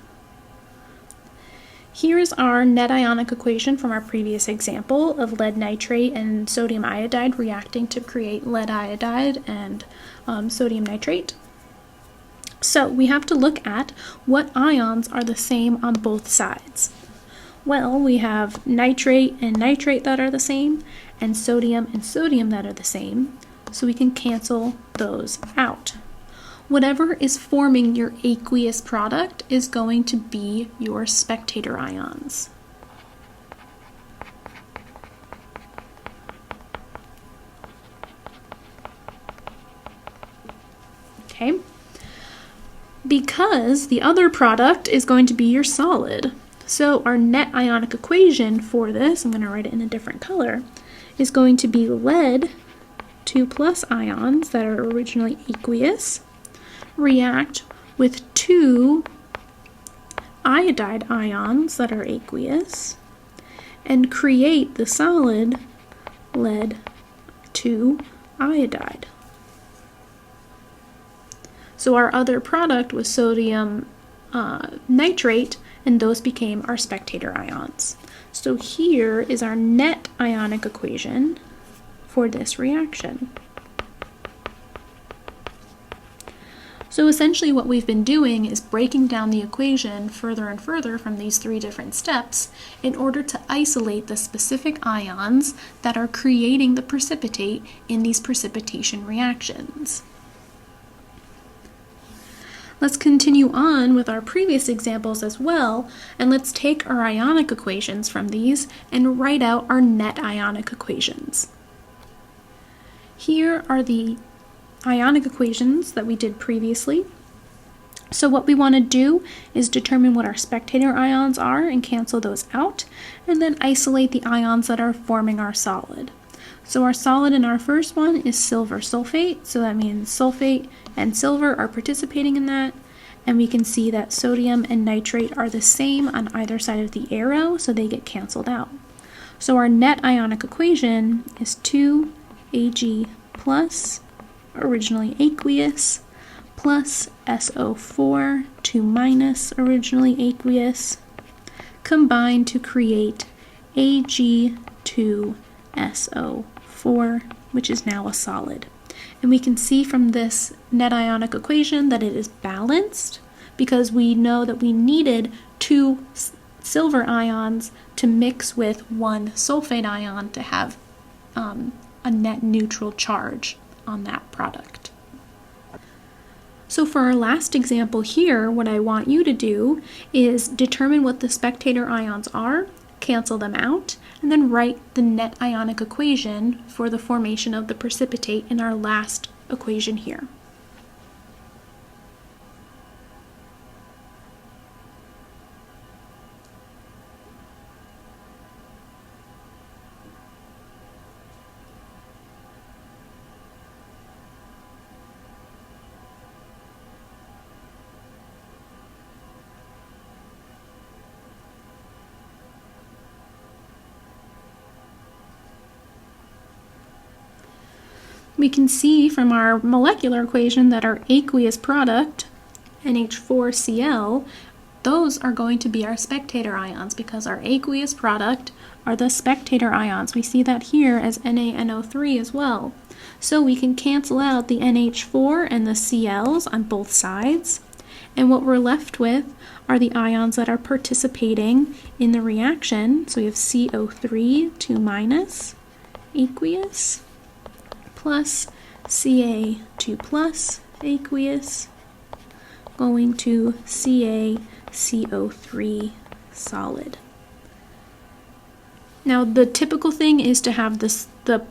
[SPEAKER 1] Here is our net ionic equation from our previous example of lead nitrate and sodium iodide reacting to create lead iodide and sodium nitrate. So we have to look at what ions are the same on both sides. Well, we have nitrate and nitrate that are the same, and sodium that are the same, so we can cancel those out. Whatever is forming your aqueous product is going to be your spectator ions. Okay? Because the other product is going to be your solid. So our net ionic equation for this, I'm going to write it in a different color, is going to be lead 2 plus ions that are originally aqueous react with 2 iodide ions that are aqueous and create the solid lead 2 iodide. So our other product was sodium nitrate, and those became our spectator ions. So here is our net ionic equation for this reaction. So essentially what we've been doing is breaking down the equation further and further from these 3 different steps in order to isolate the specific ions that are creating the precipitate in these precipitation reactions. Let's continue on with our previous examples as well, and let's take our ionic equations from these and write out our net ionic equations. Here are the ionic equations that we did previously. So what we want to do is determine what our spectator ions are and cancel those out, and then isolate the ions that are forming our solid. So our solid in our first one is silver sulfate, so that means sulfate and silver are participating in that, and we can see that sodium and nitrate are the same on either side of the arrow, so they get canceled out. So our net ionic equation is 2Ag plus, originally aqueous, plus SO4, 2 minus, originally aqueous, combined to create Ag2SO4, which is now a solid. And we can see from this net ionic equation that it is balanced because we know that we needed 2 silver ions to mix with 1 sulfate ion to have a net neutral charge on that product. So for our last example here, what I want you to do is determine what the spectator ions are, cancel them out, and then write the net ionic equation for the formation of the precipitate in our last equation here. We can see from our molecular equation that our aqueous product, NH4Cl, those are going to be our spectator ions because our aqueous product are the spectator ions. We see that here as NaNO3 as well. So we can cancel out the NH4 and the Cl's on both sides. And what we're left with are the ions that are participating in the reaction. So we have CO3, 2 minus, aqueous, plus Ca2 plus, aqueous, going to CaCO3 solid. Now the typical thing is to have the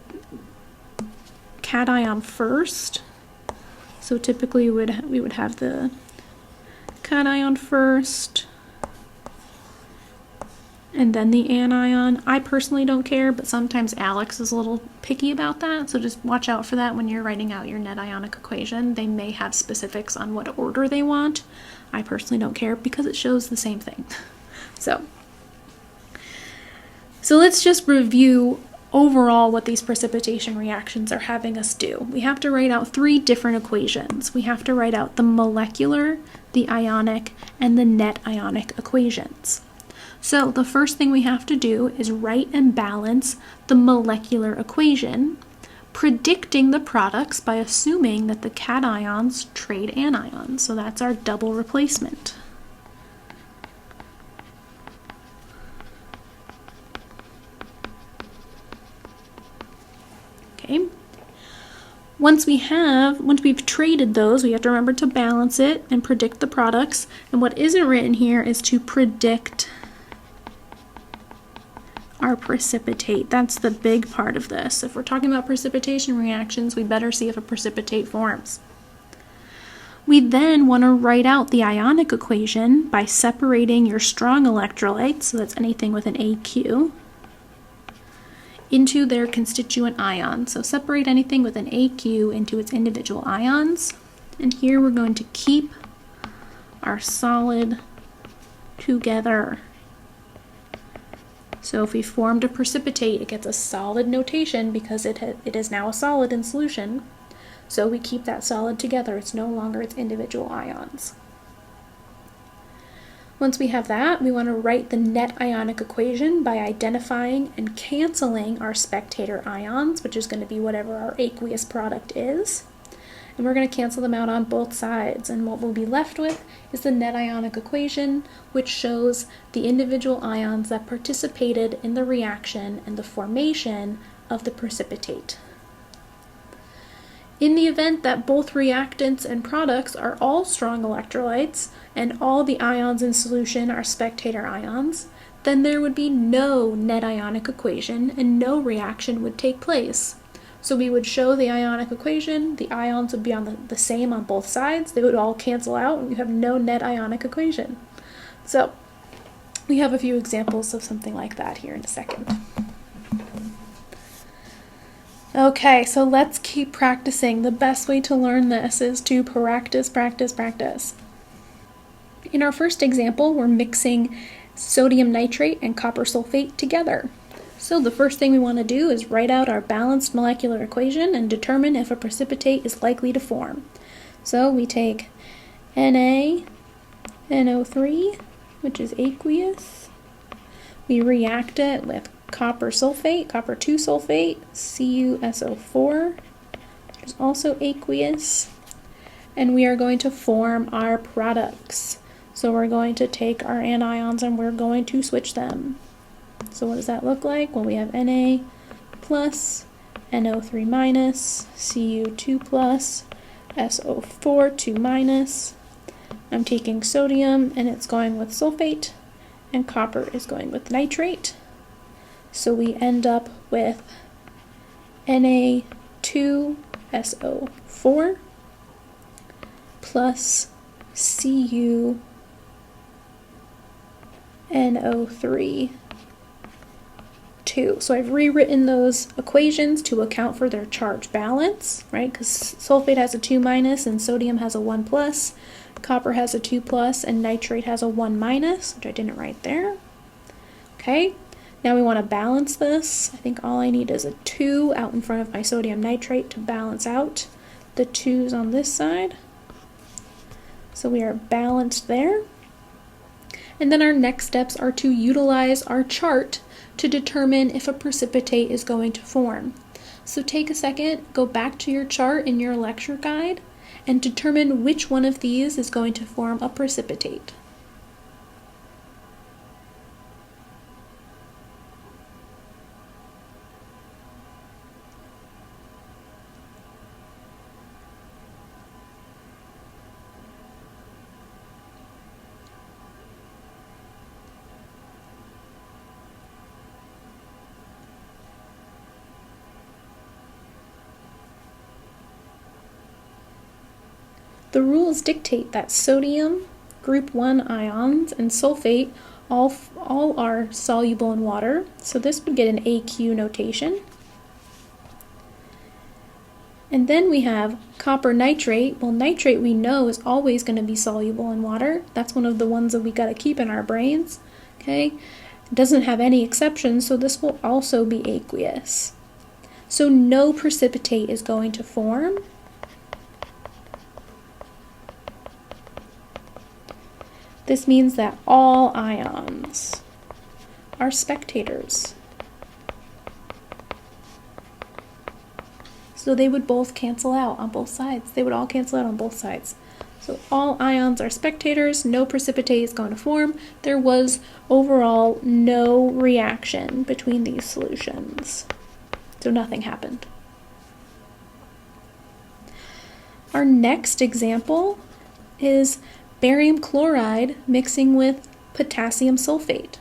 [SPEAKER 1] cation first. So typically we would have the cation first, and then the anion. I personally don't care, but sometimes Alex is a little picky about that, so just watch out for that when you're writing out your net ionic equation. They may have specifics on what order they want. I personally don't care because it shows the same thing. So let's just review overall what these precipitation reactions are having us do. We have to write out 3 different equations. We have to write out the molecular, the ionic, and the net ionic equations. So the first thing we have to do is write and balance the molecular equation, predicting the products by assuming that the cations trade anions. So that's our double replacement. Okay. Once we've traded those, we have to remember to balance it and predict the products. And what isn't written here is to predict our precipitate. That's the big part of this. If we're talking about precipitation reactions, we better see if a precipitate forms. We then want to write out the ionic equation by separating your strong electrolytes, so that's anything with an AQ, into their constituent ions. So separate anything with an AQ into its individual ions. And here we're going to keep our solid together. So if we formed a precipitate, it gets a solid notation because it is now a solid in solution. So we keep that solid together. It's no longer its individual ions. Once we have that, we want to write the net ionic equation by identifying and canceling our spectator ions, which is going to be whatever our aqueous product is. And we're going to cancel them out on both sides. And what we'll be left with is the net ionic equation, which shows the individual ions that participated in the reaction and the formation of the precipitate. In the event that both reactants and products are all strong electrolytes and all the ions in solution are spectator ions, then there would be no net ionic equation and no reaction would take place. So we would show the ionic equation, the ions would be on the same on both sides, they would all cancel out, and you have no net ionic equation. So we have a few examples of something like that here in a second. Okay, so let's keep practicing. The best way to learn this is to practice, practice, practice. In our first example, we're mixing sodium nitrate and copper sulfate together. So the first thing we want to do is write out our balanced molecular equation and determine if a precipitate is likely to form. So we take NaNO3, which is aqueous. We react it with copper sulfate, copper 2 sulfate, CuSO4, which is also aqueous. And we are going to form our products. So we're going to take our anions and we're going to switch them. So what does that look like? Well, we have Na plus, NO3 minus, Cu2 plus, SO4 2 minus. I'm taking sodium and it's going with sulfate, and copper is going with nitrate. So we end up with Na2SO4 plus CuNO3 2. So I've rewritten those equations to account for their charge balance, right? Because sulfate has a 2 minus and sodium has a 1 plus, copper has a 2 plus, and nitrate has a 1 minus, which I didn't write there. Okay, now we want to balance this. I think all I need is a 2 out in front of my sodium nitrate to balance out the 2's on this side. So we are balanced there. And then our next steps are to utilize our chart to determine if a precipitate is going to form. So take a second, go back to your chart in your lecture guide, and determine which one of these is going to form a precipitate. The rules dictate that sodium, group 1 ions, and sulfate all are soluble in water, so this would get an AQ notation. And then we have copper nitrate. Well, nitrate we know is always going to be soluble in water. That's one of the ones that we got to keep in our brains. Okay, it doesn't have any exceptions, so this will also be aqueous. So no precipitate is going to form. This means that all ions are spectators. So they would both cancel out on both sides. They would all cancel out on both sides. So all ions are spectators, no precipitate is going to form. There was overall no reaction between these solutions. So nothing happened. Our next example is barium chloride mixing with potassium sulfate.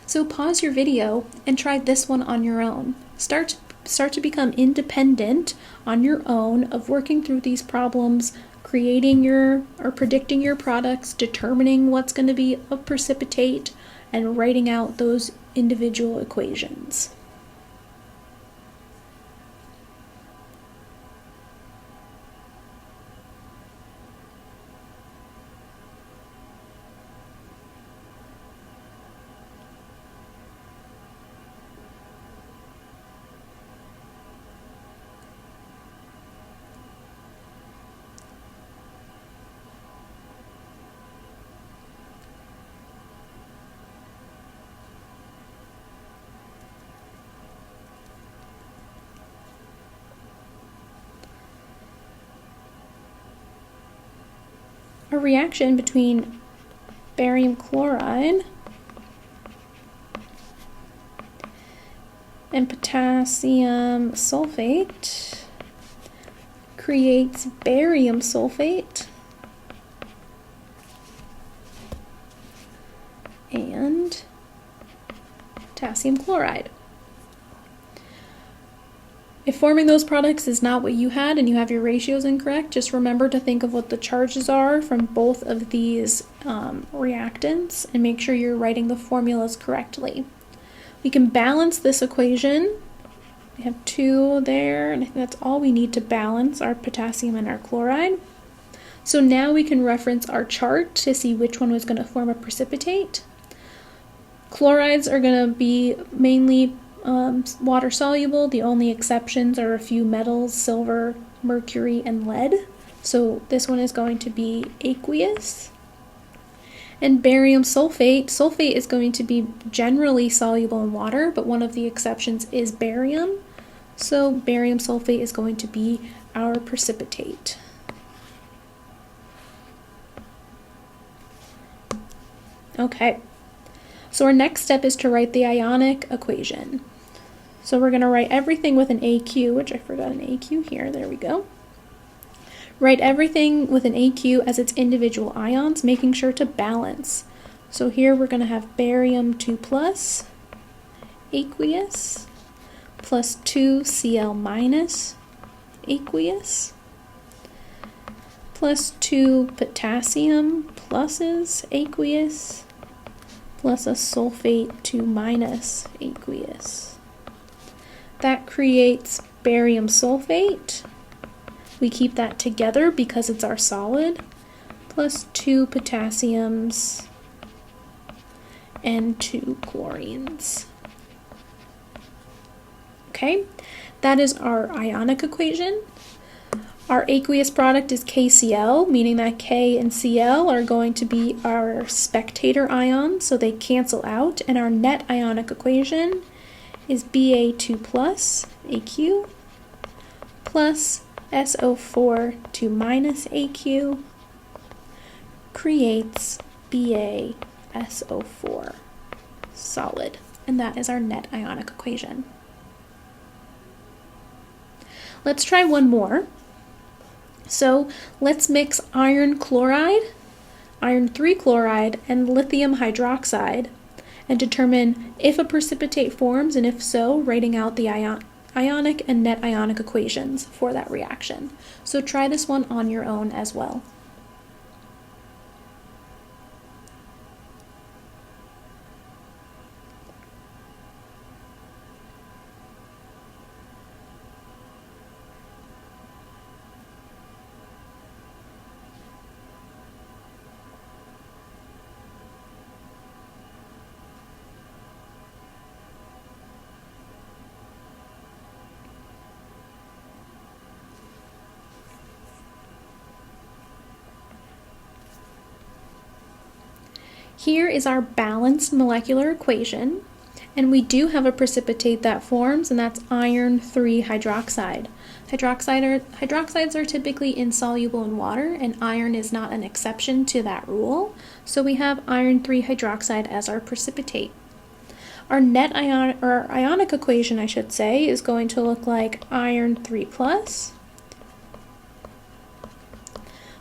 [SPEAKER 1] So pause your video and try this one on your own. Start to become independent on your own of working through these problems, creating or predicting your products, determining what's going to be a precipitate, and writing out those individual equations. A reaction between barium chloride and potassium sulfate creates barium sulfate and potassium chloride. If forming those products is not what you had and you have your ratios incorrect, just remember to think of what the charges are from both of these reactants and make sure you're writing the formulas correctly. We can balance this equation. We have 2 there, and I think that's all we need to balance our potassium and our chloride. So now we can reference our chart to see which one was going to form a precipitate. Chlorides are going to be mainly water soluble. The only exceptions are a few metals, silver, mercury, and lead. So this one is going to be aqueous. And barium sulfate. Sulfate is going to be generally soluble in water, but one of the exceptions is barium. So barium sulfate is going to be our precipitate. Okay, so our next step is to write the ionic equation. So we're going to write everything with an AQ, which I forgot an AQ here, there we go. Write everything with an AQ as its individual ions, making sure to balance. So here we're going to have barium 2+, aqueous, plus 2Cl- aqueous, plus 2 potassium pluses aqueous, plus a sulfate 2- aqueous. That creates barium sulfate. We keep that together because it's our solid, plus 2 potassiums and 2 chlorines. Okay, that is our ionic equation. Our aqueous product is KCl, meaning that K and Cl are going to be our spectator ions, so they cancel out, and our net ionic equation is Ba2+ AQ plus SO4 2- AQ creates BaSO4 solid, and that is our net ionic equation. Let's try one more. So let's mix iron chloride, iron 3 chloride, and lithium hydroxide and determine if a precipitate forms, and if so, writing out the ionic and net ionic equations for that reaction. So try this one on your own as well. Here is our balanced molecular equation, and we do have a precipitate that forms, and that's iron 3 hydroxide. Hydroxides are typically insoluble in water, and iron is not an exception to that rule, so we have iron 3 hydroxide as our precipitate. Our net ionic equation, I should say, is going to look like iron 3+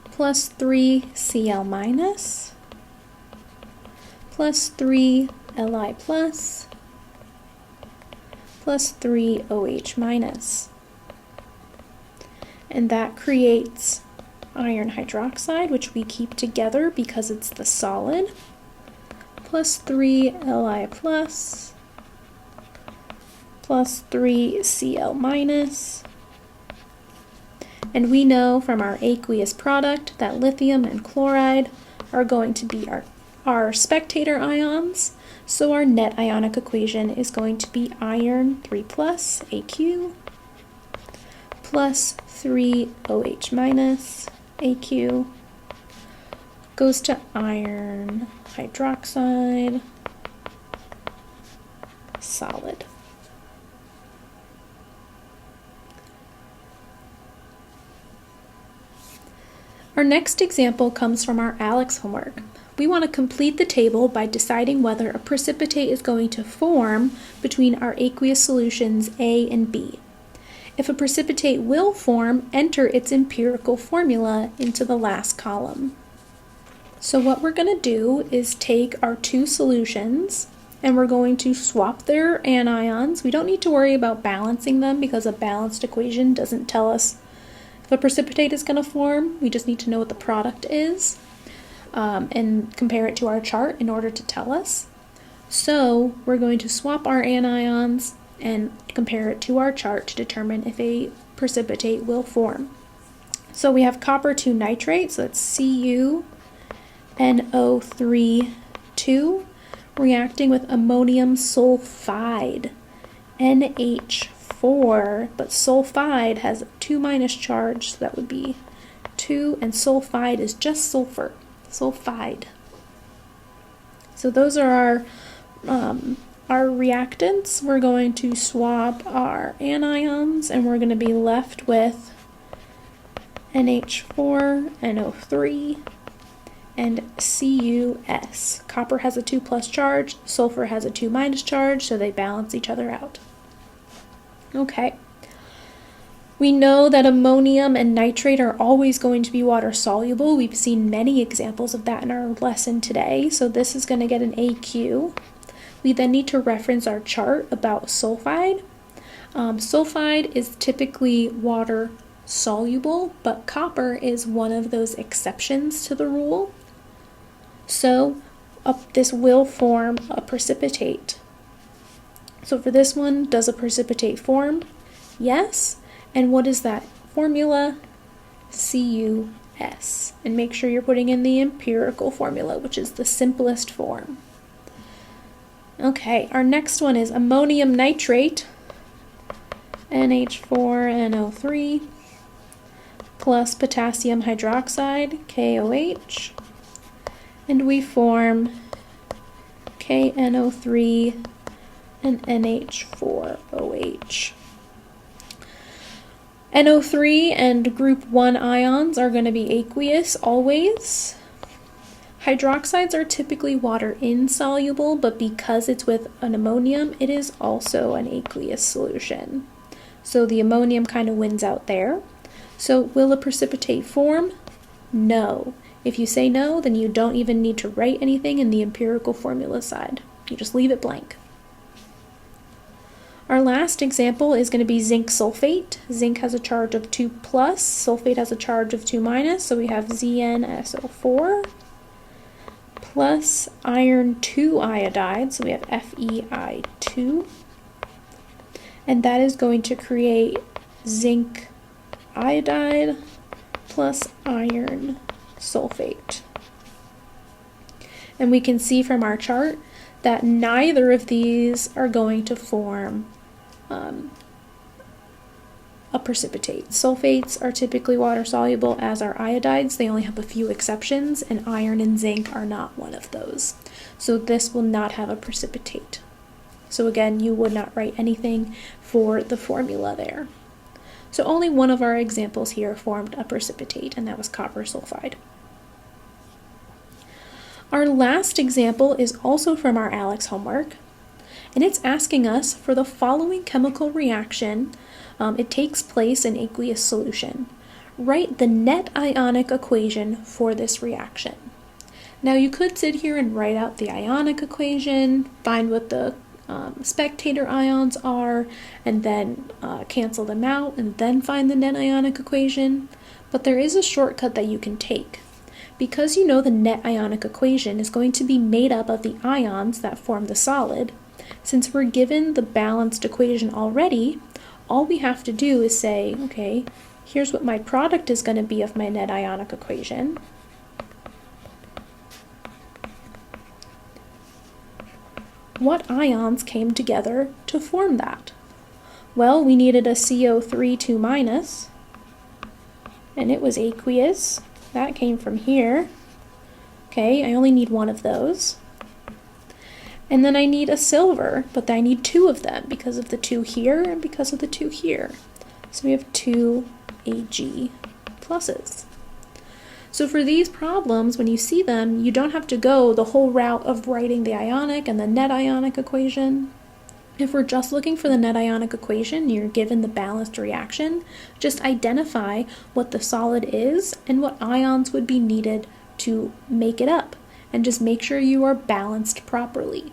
[SPEAKER 1] plus 3Cl- plus 3 Li plus 3 OH-. And that creates iron hydroxide, which we keep together because it's the solid, plus 3 Li plus 3 Cl-. And we know from our aqueous product that lithium and chloride are going to be our spectator ions, so our net ionic equation is going to be iron 3+ AQ plus 3 OH- AQ goes to iron hydroxide solid. Our next example comes from our ALEKS homework. We want to complete the table by deciding whether a precipitate is going to form between our aqueous solutions A and B. If a precipitate will form, enter its empirical formula into the last column. So what we're going to do is take our two solutions and we're going to swap their anions. We don't need to worry about balancing them because a balanced equation doesn't tell us if a precipitate is going to form. We just need to know what the product is and compare it to our chart in order to tell us. So we're going to swap our anions and compare it to our chart to determine if a precipitate will form. So we have copper 2 nitrate, so that's CuNO3 2, reacting with ammonium sulfide, NH4, but sulfide has a 2- charge, so that would be 2, and sulfide is just sulfur, sulfide. So those are our reactants. We're going to swap our anions, and we're going to be left with NH4, NO3, and CuS. Copper has a 2+ charge, sulfur has a 2- charge, so they balance each other out. Okay. We know that ammonium and nitrate are always going to be water soluble. We've seen many examples of that in our lesson today, so this is going to get an AQ. We then need to reference our chart about sulfide. Sulfide is typically water soluble, but copper is one of those exceptions to the rule. So this will form a precipitate. So for this one, does a precipitate form? Yes. And what is that formula? CuS. And make sure you're putting in the empirical formula, which is the simplest form. Okay, our next one is ammonium nitrate, NH4NO3, plus potassium hydroxide, KOH, and we form KNO3 and NH4OH. NO3 and group 1 ions are going to be aqueous always. Hydroxides are typically water insoluble, but because it's with an ammonium, it is also an aqueous solution. So the ammonium kind of wins out there. So will a precipitate form? No. If you say no, then you don't even need to write anything in the empirical formula side. You just leave it blank. Our last example is going to be zinc sulfate. Zinc has a charge of 2+, sulfate has a charge of 2-, so we have ZnSO4 plus iron 2 iodide, so we have FeI2, and that is going to create zinc iodide plus iron sulfate. And we can see from our chart that neither of these are going to form a precipitate. Sulfates are typically water soluble, as are iodides. They only have a few exceptions, and iron and zinc are not one of those. So this will not have a precipitate. So again, you would not write anything for the formula there. So only one of our examples here formed a precipitate, and that was copper sulfide. Our last example is also from our ALEKS homework, and it's asking us for the following chemical reaction. It takes place in aqueous solution. Write the net ionic equation for this reaction. Now you could sit here and write out the ionic equation, find what the spectator ions are, and then cancel them out, and then find the net ionic equation. But there is a shortcut that you can take. Because you know the net ionic equation is going to be made up of the ions that form the solid, since we're given the balanced equation already, all we have to do is say, okay, here's what my product is going to be of my net ionic equation. What ions came together to form that? Well, we needed a CO3 2-, and it was aqueous. That came from here. Okay, I only need one of those. And then I need a silver, but I need 2 of them because of the 2 here and because of the 2 here. So we have 2 Ag pluses. So for these problems, when you see them, you don't have to go the whole route of writing the ionic and the net ionic equation. If we're just looking for the net ionic equation, you're given the balanced reaction, just identify what the solid is and what ions would be needed to make it up, and just make sure you are balanced properly.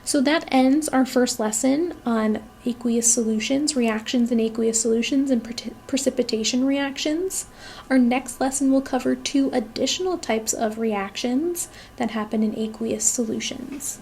[SPEAKER 1] So that ends our first lesson on aqueous solutions, reactions in aqueous solutions, and precipitation reactions. Our next lesson will cover 2 additional types of reactions that happen in aqueous solutions.